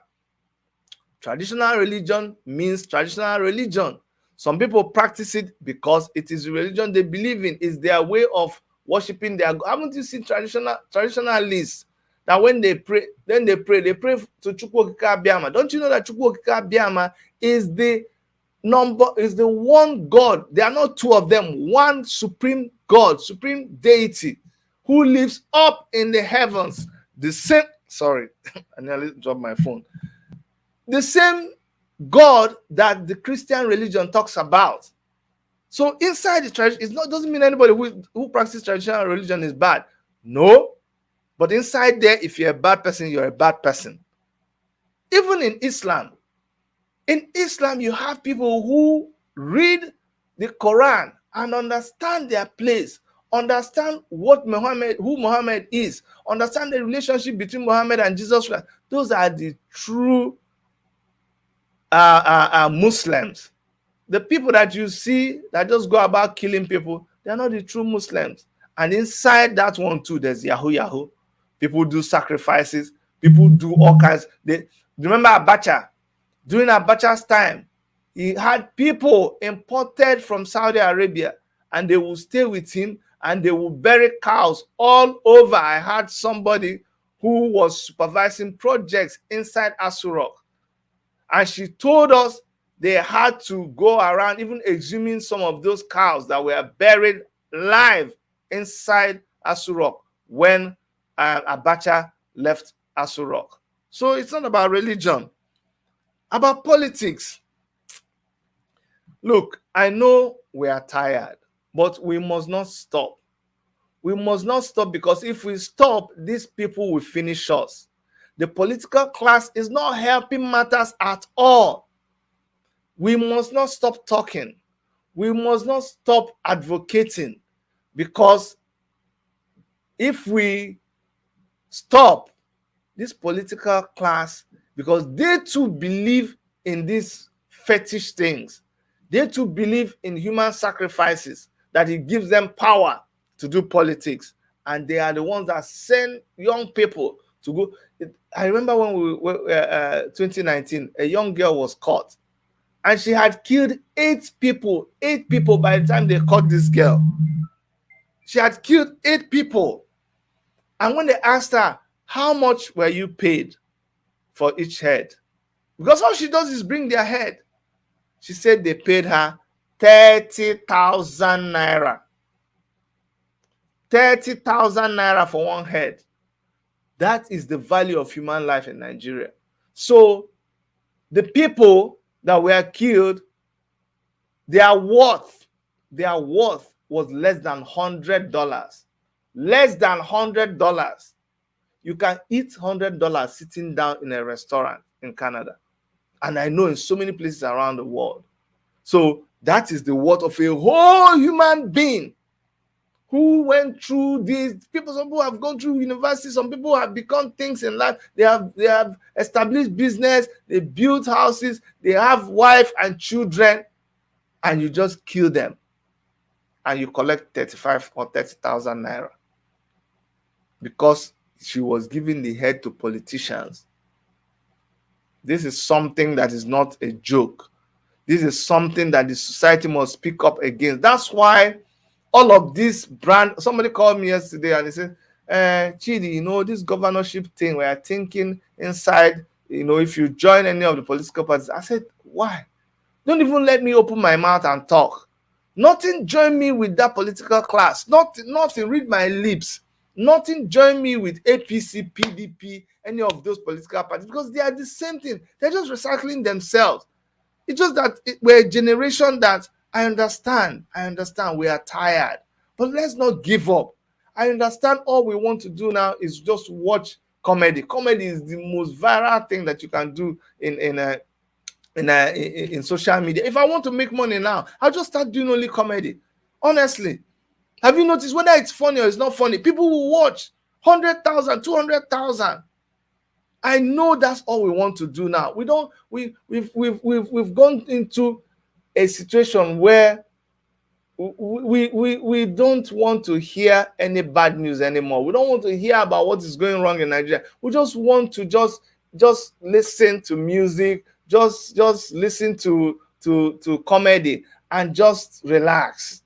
Traditional religion means traditional religion. Some people practice it because it is the religion they believe in. It's their way of worshiping their God. Haven't you seen traditionalists that when they pray, they pray to Chukwu Okike Abiama? Don't you know that Chukwu Okike Abiama is the one God? There are not two of them. One supreme God, supreme deity, who lives up in the heavens. The same, sorry, I nearly dropped my phone. The same God that the Christian religion talks about. So inside the church, doesn't mean anybody who practices traditional religion is bad. No. But inside there, if you're a bad person, you're a bad person. Even in Islam, you have people who read the Quran and understand their place, understand who Muhammad is, understand the relationship between Muhammad and Jesus Christ. Those are the true Muslims. The people that you see that just go about killing people, they're not the true Muslims. And inside that one too, there's Yahoo Yahoo. People do sacrifices. People do all kinds. They remember Abacha. During Abacha's time, he had people imported from Saudi Arabia, and they will stay with him and they will bury cows all over. I had somebody who was supervising projects inside Asurok, and she told us they had to go around even exhuming some of those cows that were buried live inside Asurok when Abacha left Asurok. So it's not about religion, about politics. Look, I know we are tired, but we must not stop. We must not stop, because if we stop, these people will finish us. The political class is not helping matters at all. We must not stop talking. We must not stop advocating, because if we stop, this political class, because they too believe in these fetish things, they too believe in human sacrifices, that it gives them power to do politics, and they are the ones that send young people to go. I remember when we 2019, a young girl was caught, and she had killed 8 people. 8 people by the time they caught this girl. She had killed 8 people. And when they asked her, how much were you paid for each head? Because all she does is bring their head. She said they paid her 30,000 naira. 30,000 naira for one head. That is the value of human life in Nigeria. So the people that were killed, their worth was less than $100. Less than $100. You can eat $100 sitting down in a restaurant in Canada. And I know in so many places around the world. So that is the worth of a whole human being who went through these. Some people have gone through university, some people have become things in life. They have established business, they built houses, they have wife and children, and you just kill them. And you collect 35 or 30,000 naira. Because she was giving the head to politicians. This is something that is not a joke. This is something that the society must speak up against. That's why all of this brand, somebody called me yesterday and he said, Chidi, this governorship thing, we are thinking inside, if you join any of the political parties. I said, why? Don't even let me open my mouth and talk. Nothing join me with that political class. Nothing read my lips. Nothing join me with APC, PDP, any of those political parties, because they are the same thing. They're just recycling themselves. It's just that we're a generation that I understand we are tired, but let's not give up. I understand all we want to do now is just watch comedy. Comedy is the most viral thing that you can do in social media. If I want to make money now, I'll just start doing only comedy. Honestly. Have you noticed whether it's funny or it's not funny? People will watch 100,000, 200,000. I know that's all we want to do now. We've gone into a situation where we don't want to hear any bad news anymore. We don't want to hear about what is going wrong in Nigeria. We just want to just listen to music, just listen to comedy and just relax.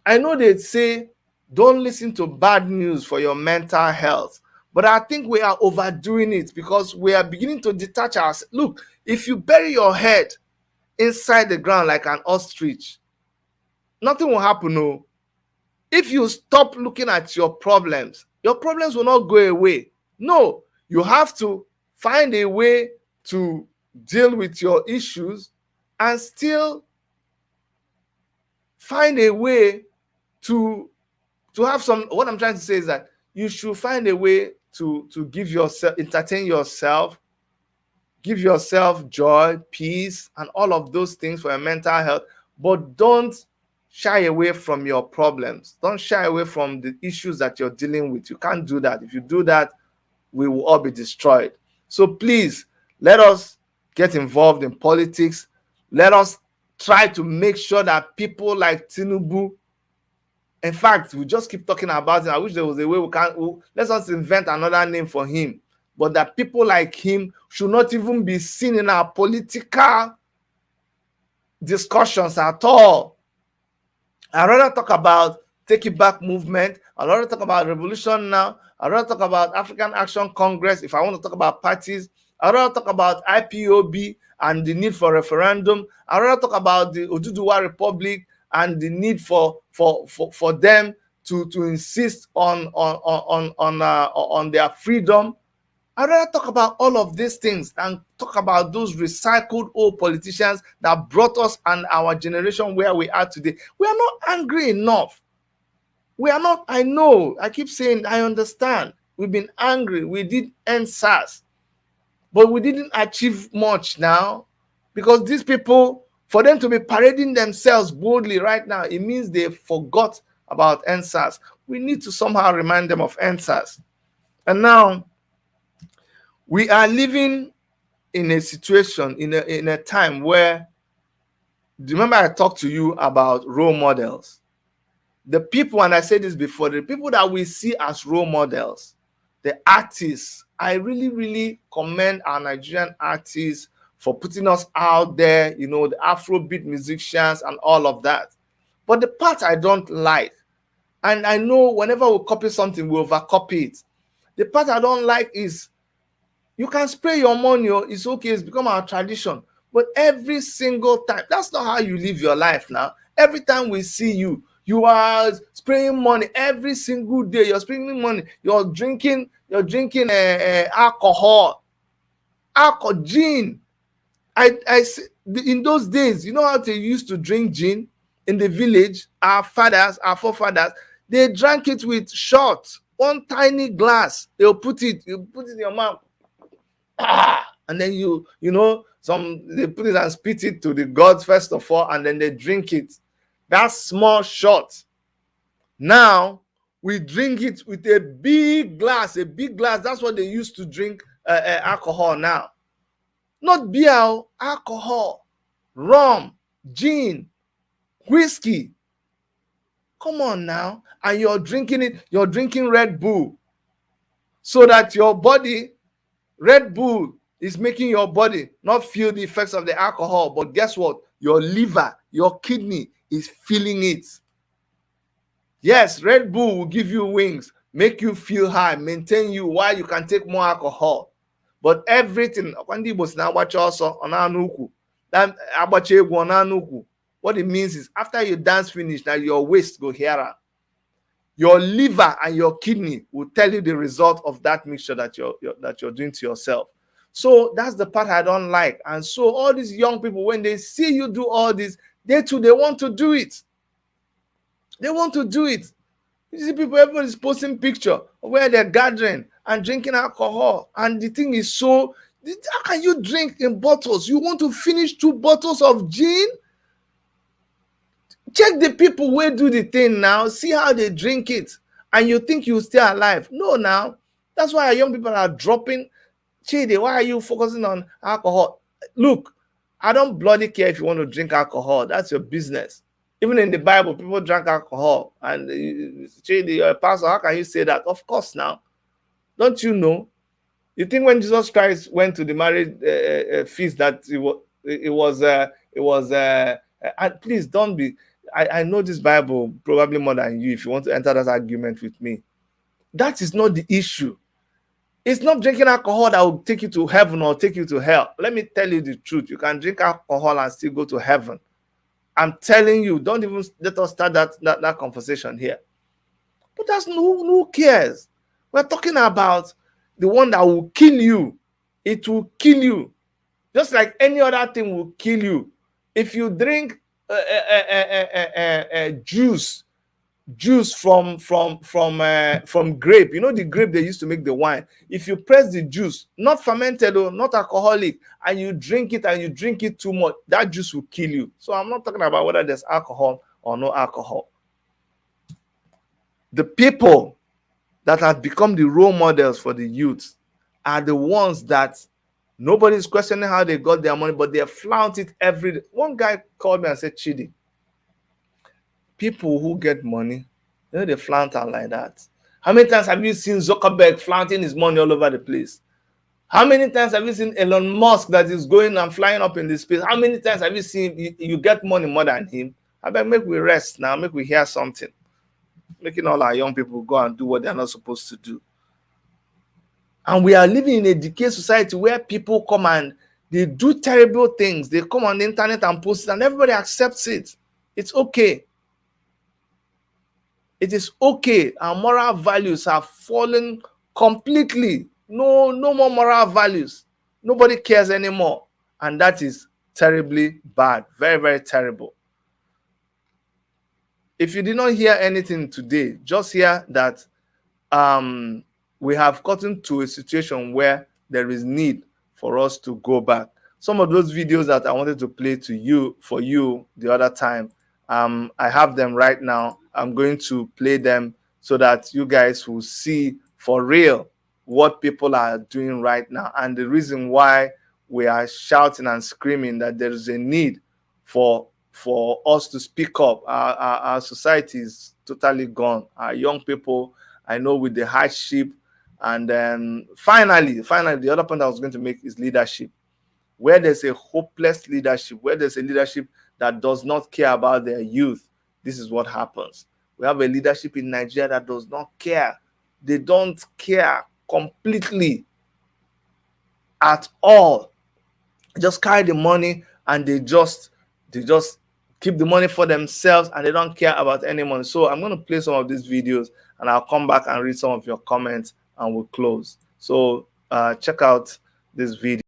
I know they say don't listen to bad news for your mental health, but I think we are overdoing it because we are beginning to detach ourselves. Look, if you bury your head inside the ground like an ostrich, nothing will happen. No. If you stop looking at your problems will not go away. No, you have to find a way to deal with your issues and still find a way to have some. What I'm trying to say is that you should find a way to give yourself, entertain yourself, give yourself joy, peace, and all of those things for your mental health. But don't shy away from your problems. Don't shy away from the issues that you're dealing with. You can't do that. If you do that, we will all be destroyed. So please, let us get involved in politics. Let us try to make sure that people like Tinubu, in fact, we just keep talking about it. I wish there was a way let's just invent another name for him. but that people like him should not even be seen in our political discussions at all. I'd rather talk about Take It Back movement. I'd rather talk about Revolution Now. I'd rather talk about African Action Congress. If I want to talk about parties, I'd rather talk about IPOB and the need for referendum. I'd rather talk about the Oduduwa Republic and the need for them to insist on their freedom. I'd rather talk about all of these things and talk about those recycled old politicians that brought us and our generation where we are today. We are not angry enough. We are not, I know, I keep saying, I understand. We've been angry. We did end SARS, but we didn't achieve much now, because these people, for them to be parading themselves boldly right now, it means they forgot about end SARS. We need to somehow remind them of end SARS. And now, we are living in a situation, in a time where, remember I talked to you about role models. The people, and I said this before, the people that we see as role models, the artists, I really, really commend our Nigerian artists for putting us out there, the Afrobeat musicians and all of that. But the part I don't like, and I know whenever we copy something, we overcopy it. The part I don't like is, you can spray your money, it's okay, it's become our tradition. But every single time, that's not how you live your life now. Every time we see you, you are spraying money every single day. You're spraying money. You're drinking alcohol, gin. In those days, you know how they used to drink gin in the village? Our forefathers, they drank it with shots, one tiny glass. They'll put it in your mouth. And then they put it and spit it to the gods first of all, and then they drink it. That's small shot. Now we drink it with a big glass. That's what they used to drink alcohol now. Not beer, alcohol, rum, gin, whiskey. Come on now. And you're drinking it. You're drinking Red Bull, so that your body, Red Bull is making your body not feel the effects of the alcohol. But guess what? Your liver, your kidney is feeling it. Yes, Red Bull will give you wings, make you feel high, maintain you while you can take more alcohol. But everything, what it means is, after you dance finish, now your waist go here. Your liver and your kidney will tell you the result of that mixture that you're doing to yourself. So that's the part I don't like. And so all these young people, when they see you do all this, they too, they want to do it. They want to do it. You see people, everybody's posting picture where they're gathering and drinking alcohol. And the thing is, so how can you drink in bottles? You want to finish 2 bottles of gin? Check the people who do the thing now. See how they drink it. And you think you stay alive. No, now. That's why our young people are dropping. Chidi, why are you focusing on alcohol? Look, I don't bloody care if you want to drink alcohol. That's your business. Even in the Bible, people drank alcohol. And Chidi, you're a pastor, how can you say that? Of course now. Don't you know? You think when Jesus Christ went to the marriage feast that it was and please don't be, I know this Bible probably more than you if you want to enter that argument with me. That is not the issue. It's not drinking alcohol that will take you to heaven or take you to hell. Let me tell you the truth. You can drink alcohol and still go to heaven. I'm telling you, don't even let us start that conversation here. But that's who cares? We're talking about the one that will kill you. It will kill you. Just like any other thing will kill you. If you drink juice from grape, the grape they used to make the wine. If you press the juice, not fermented or not alcoholic, and you drink it too much, that juice will kill you. So I'm not talking about whether there's alcohol or no alcohol. The people that have become the role models for the youth are the ones that nobody's questioning how they got their money, but they flaunt it every day. One guy called me and said, Chidi, people who get money, they flaunt out like that. How many times have you seen Zuckerberg flaunting his money all over the place? How many times have you seen Elon Musk that is going and flying up in the space? How many times have you seen you get money more than him? I bet make we rest now, make we hear something. Making all our young people go and do what they're not supposed to do. And we are living in a decayed society where people come and they do terrible things. They come on the internet and post it, and everybody accepts it. It's okay. It is okay. Our moral values have fallen completely. No more moral values. Nobody cares anymore. And that is terribly bad. Very, very terrible. If you did not hear anything today, just hear that we have gotten to a situation where there is need for us to go back. Some of those videos that I wanted to play to you for you the other time, I have them right now. I'm going to play them so that you guys will see for real what people are doing right now and the reason why we are shouting and screaming that there is a need for us to speak up. Our society is totally gone. Our young people, I know, with the hardship, and then finally, the other point I was going to make is leadership. Where there's a hopeless leadership, where there's a leadership that does not care about their youth, this is what happens. We have a leadership in Nigeria that does not care. They don't care completely at all. Just carry the money and they just keep the money for themselves and they don't care about anyone. So I'm going to play some of these videos and I'll come back and read some of your comments and we'll close. So check out this video.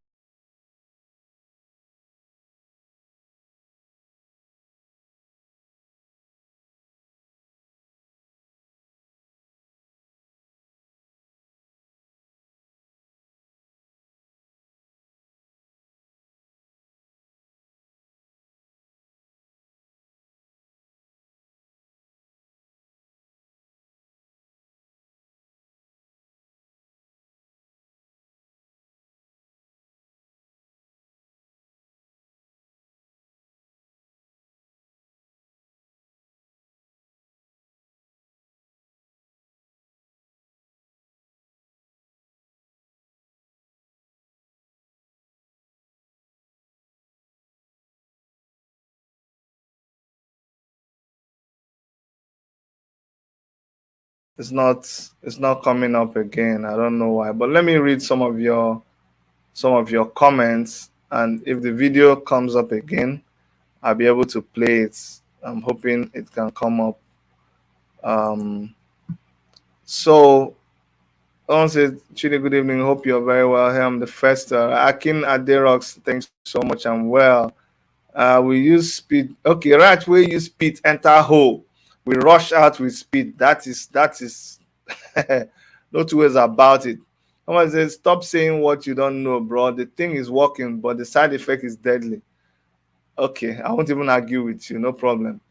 It's not coming up again. I don't know why, but let me read some of your comments, and if the video comes up again, I'll be able to play it. I'm hoping it can come up. So someone said, Chidi, good evening. Hope you're very well. Here I'm the first. Akin Aderox, thanks so much. I'm well. We use speed. Okay, right. We use speed. Enter hole. We rush out with speed. That is no two ways about it. Someone says, stop saying what you don't know, bro. The thing is working, but the side effect is deadly. Okay, I won't even argue with you. No problem.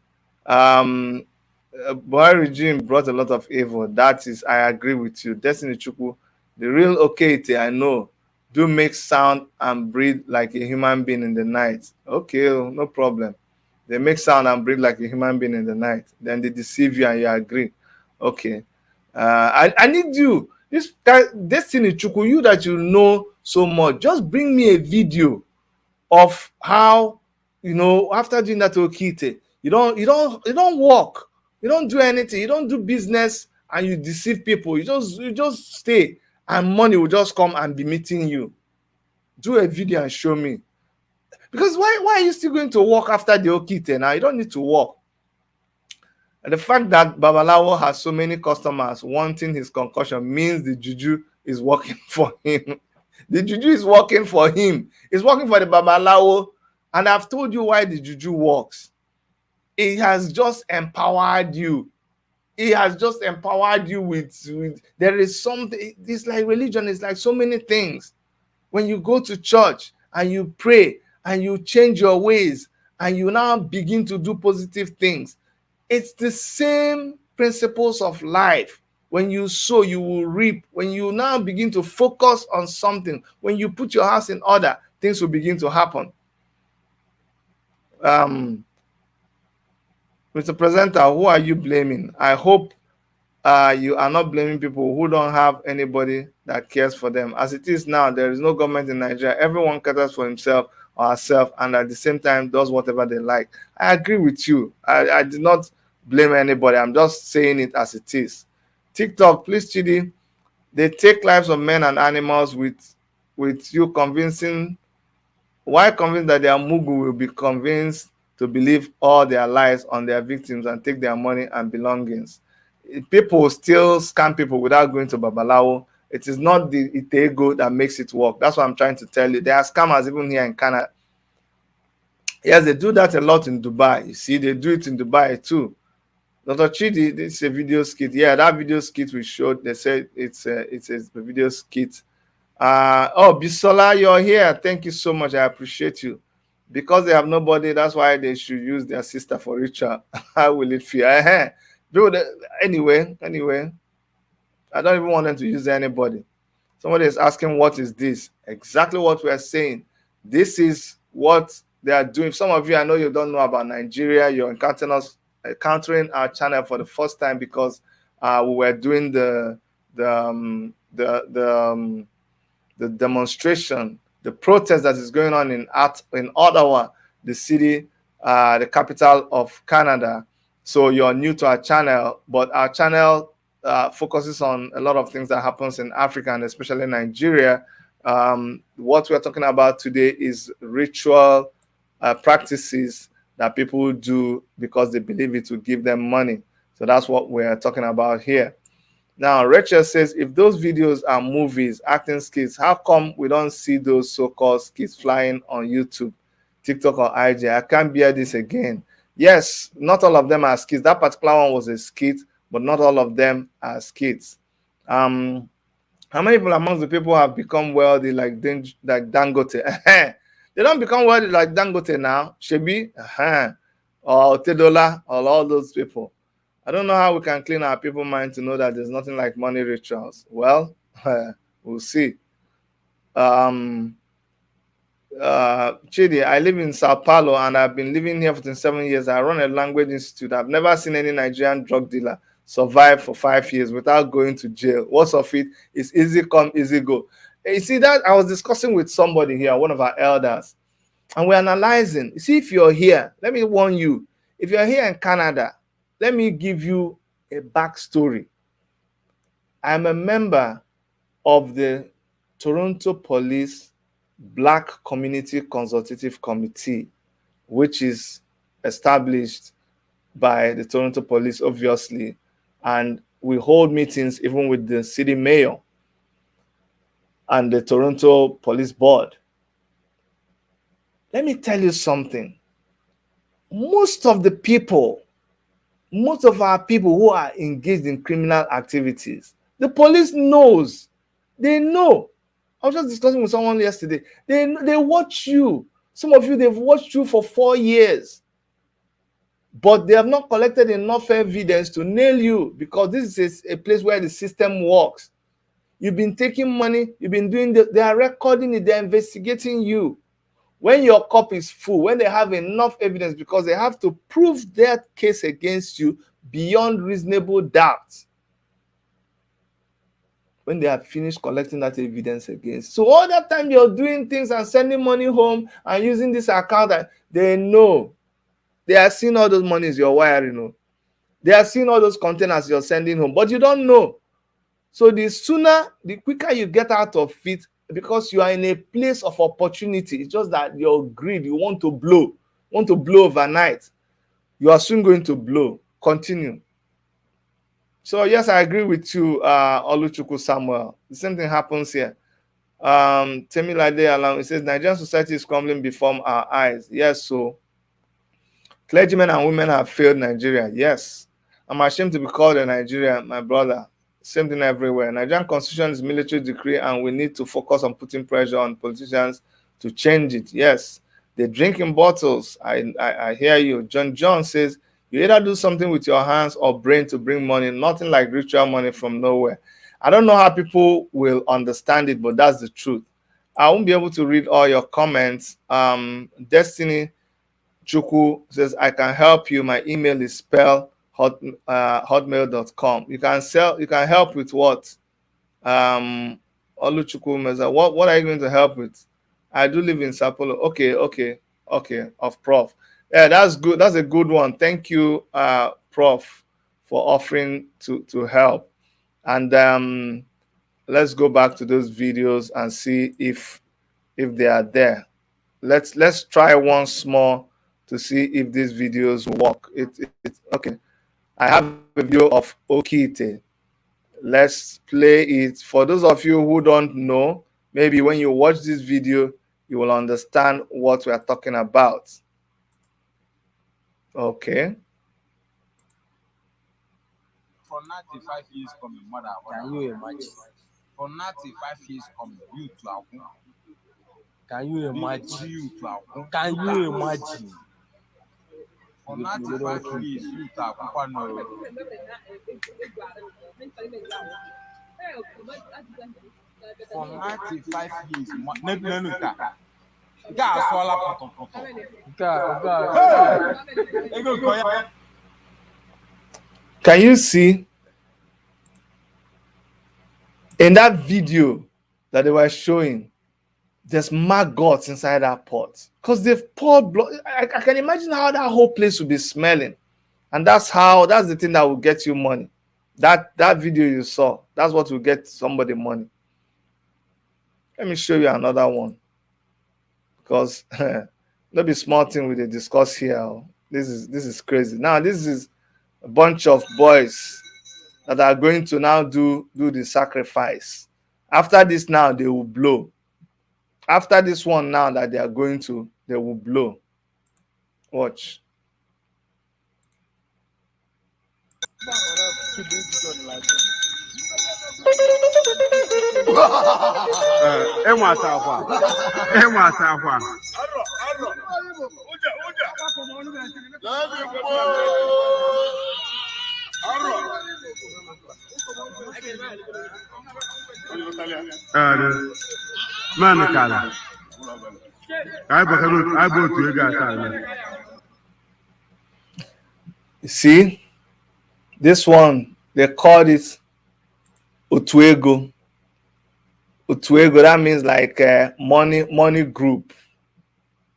Boy regime brought a lot of evil. That is, I agree with you. Destiny Chukwu, the real Okeite I know, do make sound and breathe like a human being in the night. Okay, no problem. They make sound and breathe like a human being in the night. Then they deceive you and you agree. Okay. I need you. This guy, Destiny Chukwu, you that you know so much, just bring me a video of how, after doing that Okeite, you don't work. You don't do anything. You don't do business and you deceive people. You just stay and money will just come and be meeting you. Do a video and show me. Because why are you still going to work after the Okeite now? You don't need to work. And the fact that Babalawo has so many customers wanting his concussion means the juju is working for him. The juju is working for him. It's working for the Babalawo. And I've told you why the juju works. It has just empowered you. It has just empowered you with there is something. It's like religion. It's like so many things. When you go to church and you pray and you change your ways and you now begin to do positive things, it's the same principles of life. When you sow, you will reap. When you now begin to focus on something, when you put your house in order, things will begin to happen. Mr. Presenter, who are you blaming? I hope you are not blaming people who don't have anybody that cares for them. As it is now, there is no government in Nigeria. Everyone cares for himself or herself, and at the same time does whatever they like. I agree with you. I did not blame anybody. I'm just saying it as it is. TikTok, please, Chidi, they take lives of men and animals with you convincing. Why convinced that their mugu will be convinced to believe all their lies on their victims and take their money and belongings? People still scam people without going to Babalawo. It is not the Itego that makes it work. That's what I'm trying to tell you. There are scammers even here in Canada. Yes, they do that a lot in Dubai. You see, they do it in Dubai too. Dr. Chidi, this is a video skit. Yeah, that video skit we showed, they said it's a video skit. Oh, Bisola, you're here. Thank you so much. I appreciate you. Because they have nobody, that's why they should use their sister for ritual. How will it feel? Anyway, I don't even want them to use anybody. Somebody is asking, what is this? Exactly what we are saying. This is what they are doing. Some of you, I know you don't know about Nigeria. You're encountering our channel for the first time because we were doing the demonstration, the protest that is going on in Ottawa, the city, the capital of Canada. So you're new to our channel, but our channel focuses on a lot of things that happens in Africa and especially Nigeria. What we're talking about today is ritual practices that people do because they believe it will give them money. So that's what we're talking about here. Now, Rachel says, if those videos are movies, acting skits, how come we don't see those so-called skits flying on YouTube, TikTok, or IG? I can't bear this again. Yes, not all of them are skits. That particular one was a skit, but not all of them are skits. How many people amongst the people have become wealthy like Dangote? They don't become wealthy like Dangote now. Shebi, or Tedola, or all those people. I don't know how we can clean our people's mind to know that there's nothing like money rituals. Well, we'll see. Chidi, I live in Sao Paulo and I've been living here for 27 years. I run a language institute. I've never seen any Nigerian drug dealer survive for 5 years without going to jail. What's of it? It's easy come, easy go. You see that I was discussing with somebody here, one of our elders, and we're analyzing. You see, if you're here, let me warn you, if you're here in Canada, let me give you a backstory. I'm a member of the Toronto Police Black Community Consultative Committee, which is established by the Toronto Police, obviously, and we hold meetings even with the city mayor and the Toronto Police Board. Let me tell you something. Most of our people who are engaged in criminal activities, the police knows. They know. I was just discussing with someone yesterday. They watch you. Some of you, they've watched you for 4 years. But they have not collected enough evidence to nail you because this is a place where the system works. You've been taking money. You've been doing they are recording it. They're investigating you. When your cup is full, when they have enough evidence, because they have to prove their case against you beyond reasonable doubt. When they have finished collecting that evidence against. So all that time you're doing things and sending money home and using this account, that they know. They are seeing all those monies you're wiring. They are seeing all those containers you're sending home, but you don't know. So the quicker you get out of it, because you are in a place of opportunity. It's just that your greed, you want to blow overnight. You are soon going to blow. Continue. So yes, I agree with you, Oluchukwu Samuel. The same thing happens here. Temilade Alam, it says Nigerian society is crumbling before our eyes. Yes, so clergymen and women have failed Nigeria. Yes. I'm ashamed to be called a Nigerian, my brother. Same thing everywhere. Nigerian constitution is military decree, and we need to focus on putting pressure on politicians to change it. Yes, they drink in bottles. I hear you. John says, you either do something with your hands or brain to bring money, nothing like ritual money from nowhere. I don't know how people will understand it, but that's the truth. I won't be able to read all your comments. Destiny Chukwu says, I can help you. My email is spelled hotmail.com. You can help with what? Oluchukwu Meza, what are you going to help with? I do live in Sao Paulo. Okay, of Prof. Yeah, that's good. That's a good one. Thank you, Prof, for offering to help. And let's go back to those videos and see if they are there. Let's try once more to see if these videos work. It's okay. I have a video of Okeite. Let's play it. For those of you who don't know, maybe when you watch this video, you will understand what we are talking about. Okay. For 95 years coming, mother, can you imagine? For 95 years coming, you to Agun. Can you imagine? You to Agun. Can you imagine? For 95 years, you to Agun. For 95 years, Nebunenuka. Can you see in that video that they were showing, there's maggots inside that pot because they've poured blood. I can imagine how that whole place will be smelling, and that's the thing that will get you money. That video you saw, that's what will get somebody money. Let me show you another one, because not be small thing we dey discuss here. This is crazy. Now this is a bunch of boys that are going to now do the sacrifice. After this, now they will blow. After this one, now that they are going to, they will blow. Watch. You see, this one, they called it Otuego. Otuego, that means like money group.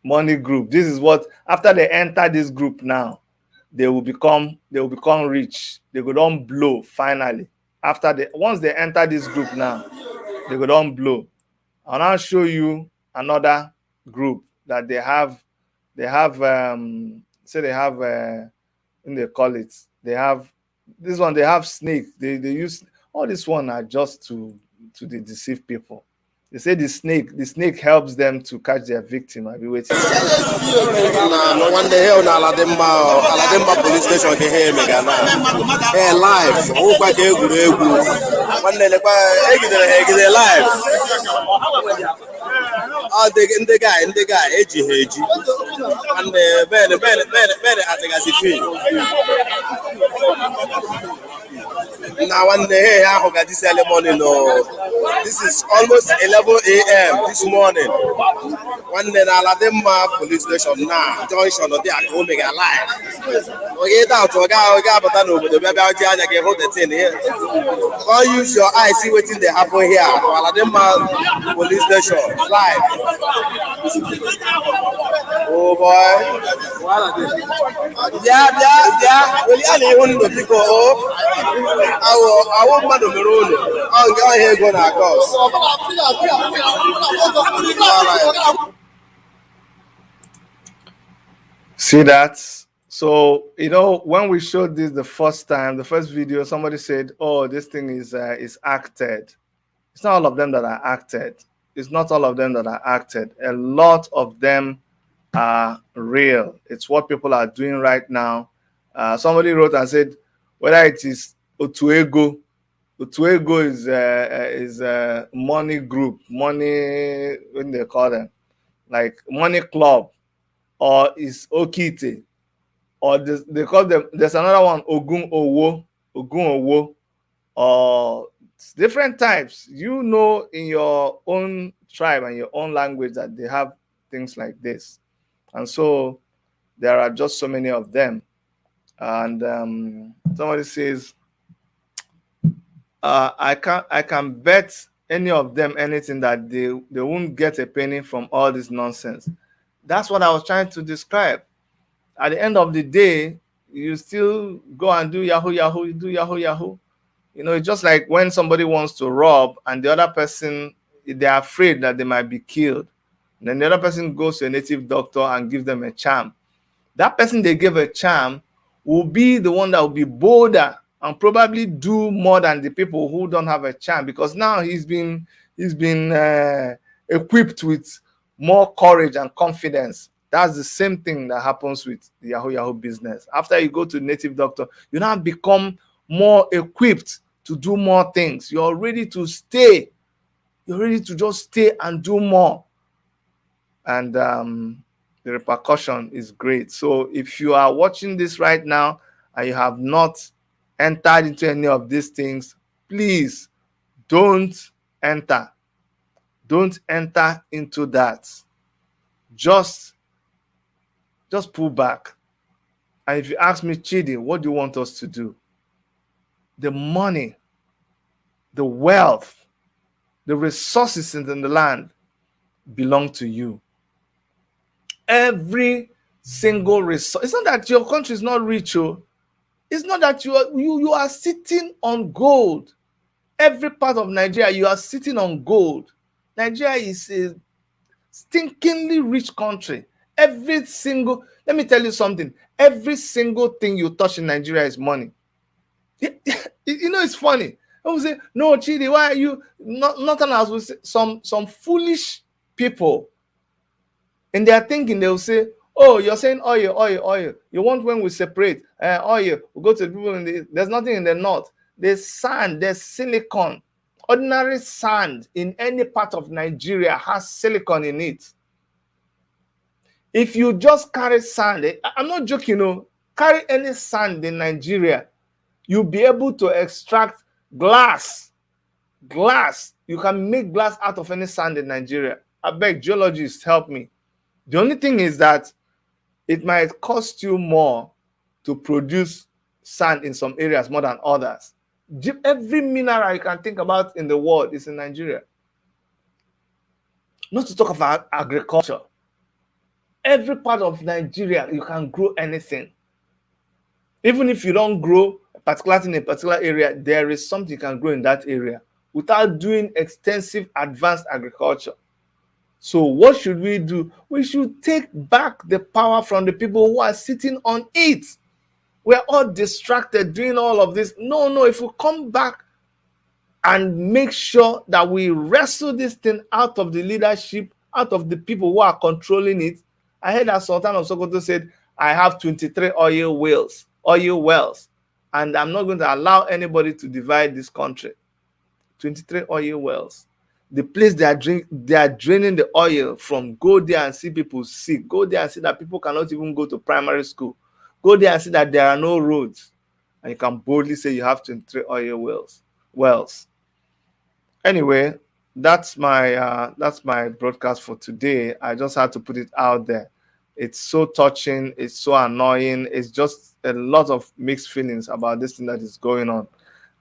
Money group. This is what, after they enter this group now, they will become rich. They go down blow finally. Once they enter this group now, they go down blow. I'll now show you another group that they have in they call it. They have this one, they have snake. They use all this one are just to deceive people. They say the snake helps them to catch their victim. I'll be waiting. No one day on Alademba police station can hear me. Hey, live. Who quite a good one day live. The guy, edgy, and Ben, I think as now one day I got this early morning. This is almost 11 a.m. this morning. One day Alademba police station now junction of the Omega live. Okay, down to a guy, but I know the baby I can hold the thing here. Go use your eyes, see what they happen here. Alademba police station live. Oh boy. Yeah. Well, I want to pick up. I want man of the road. I'll go here go na course. See that? So, when we showed this the first video, somebody said, "Oh, this thing is acted." It's not all of them that are acted. It's not all of them that are acted. A lot of them are real. It's what people are doing right now. Somebody wrote and said, whether it is Otuego is a money group, money, what do they call them? Like money club, or is Okeite, or they call them, there's another one, Ogun Owo, or different types. In your own tribe and your own language that they have things like this. And so there are just so many of them. And somebody says, I can bet any of them anything that they won't get a penny from all this nonsense. That's what I was trying to describe. At the end of the day, you still go and do Yahoo Yahoo, you do Yahoo Yahoo. You know, it's just like when somebody wants to rob and the other person, they're afraid that they might be killed. And then the other person goes to a native doctor and gives them a charm. That person they gave a charm will be the one that will be bolder and probably do more than the people who don't have a charm, because now he's been equipped with more courage and confidence. That's the same thing that happens with the Yahoo Yahoo business. After you go to native doctor, you now become more equipped to do more things. You're ready to stay. You're ready to just stay and do more. And the repercussion is great. So if you are watching this right now and you have not entered into any of these things, please don't enter. Don't enter into that. Just pull back. And if you ask me, Chidi, what do you want us to do? The money, the wealth, the resources in the land belong to you. Every single resource. It's not that your country is not rich. It's not that you are sitting on gold. Every part of Nigeria, you are sitting on gold. Nigeria is a stinkingly rich country. Let me tell you something. Every single thing you touch in Nigeria is money. You know, it's funny. I will say, no, Chidi, why are you nothing else? Will say, some foolish people, and they are thinking, they will say, oh, you're saying oil. You want when we separate oil, we go to the people there's nothing in the north. There's sand, there's silicon. Ordinary sand in any part of Nigeria has silicon in it. If you just carry sand, I'm not joking, carry any sand in Nigeria, you'll be able to extract glass. You can make glass out of any sand in Nigeria. I beg geologists, help me. The only thing is that it might cost you more to produce sand in some areas more than others. Every mineral you can think about in the world is in Nigeria. Not to talk about agriculture. Every part of Nigeria, you can grow anything. Even if you don't grow particularly in a particular area, there is something you can grow in that area without doing extensive advanced agriculture. So what should we do? We should take back the power from the people who are sitting on it. We're all distracted doing all of this. No, if we come back and make sure that we wrestle this thing out of the leadership, out of the people who are controlling it. I heard that Sultan of Sokoto said, I have 23 oil wells, and I'm not going to allow anybody to divide this country. 23 oil wells. The place they are draining the oil from, go there and see people sick. Go there and see that people cannot even go to primary school. Go there and see that there are no roads. And you can boldly say you have 23 oil wells. Anyway, that's my broadcast for today. I just had to put it out there. It's so touching. It's so annoying. It's just a lot of mixed feelings about this thing that is going on.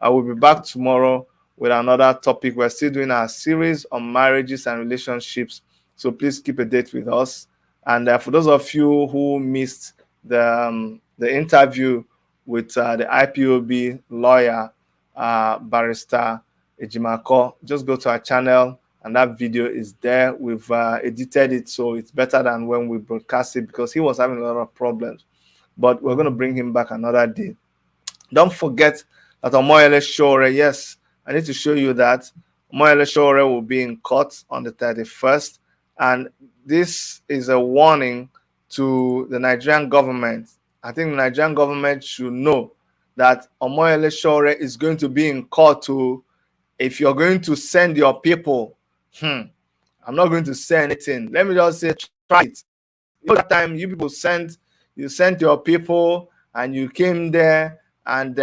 I will be back tomorrow with another topic. We're still doing our series on marriages and relationships. So please keep a date with us. And for those of you who missed the interview with the IPOB lawyer, barrister Ejimako, just go to our channel and that video is there. We've edited it so it's better than when we broadcast it, because he was having a lot of problems. But we're going to bring him back another day. Don't forget that Omoyele Shore, yes, I need to show you that Omoyele Shore will be in court on the 31st. And this is a warning to the Nigerian government. I think the Nigerian government should know that Omoyele Shore is going to be in court too. If you're going to send your people, I'm not going to say anything. Let me just say, try it. That time you people sent your people and you came there and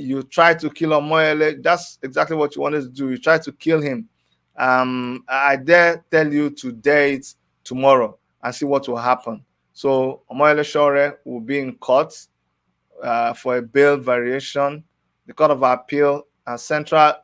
you tried to kill Omoyele. That's exactly what you wanted to do. You tried to kill him. I dare tell you to dare it tomorrow and see what will happen. So Omoyele Shore will be in court for a bail variation. The Court of Appeal and Central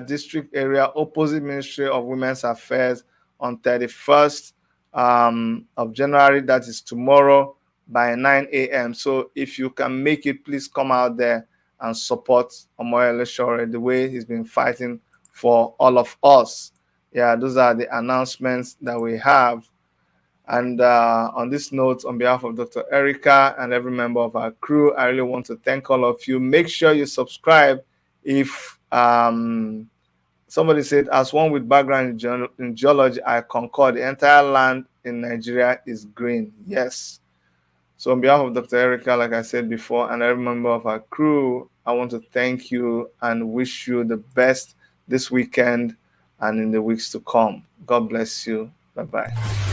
District Area opposite Ministry of Women's Affairs on 31st of January, that is tomorrow, by 9 a.m. So if you can make it, please come out there and support Omoyele Sowore the way he's been fighting for all of us. Yeah, those are the announcements that we have. And on this note, on behalf of Dr. Erica and every member of our crew, I really want to thank all of you. Make sure you subscribe. If somebody said, as one with background in geology, I concur. The entire land in Nigeria is green. Yes. So on behalf of Dr. Erica, like I said before, and every member of our crew, I want to thank you and wish you the best this weekend and in the weeks to come. God bless you. Bye-bye.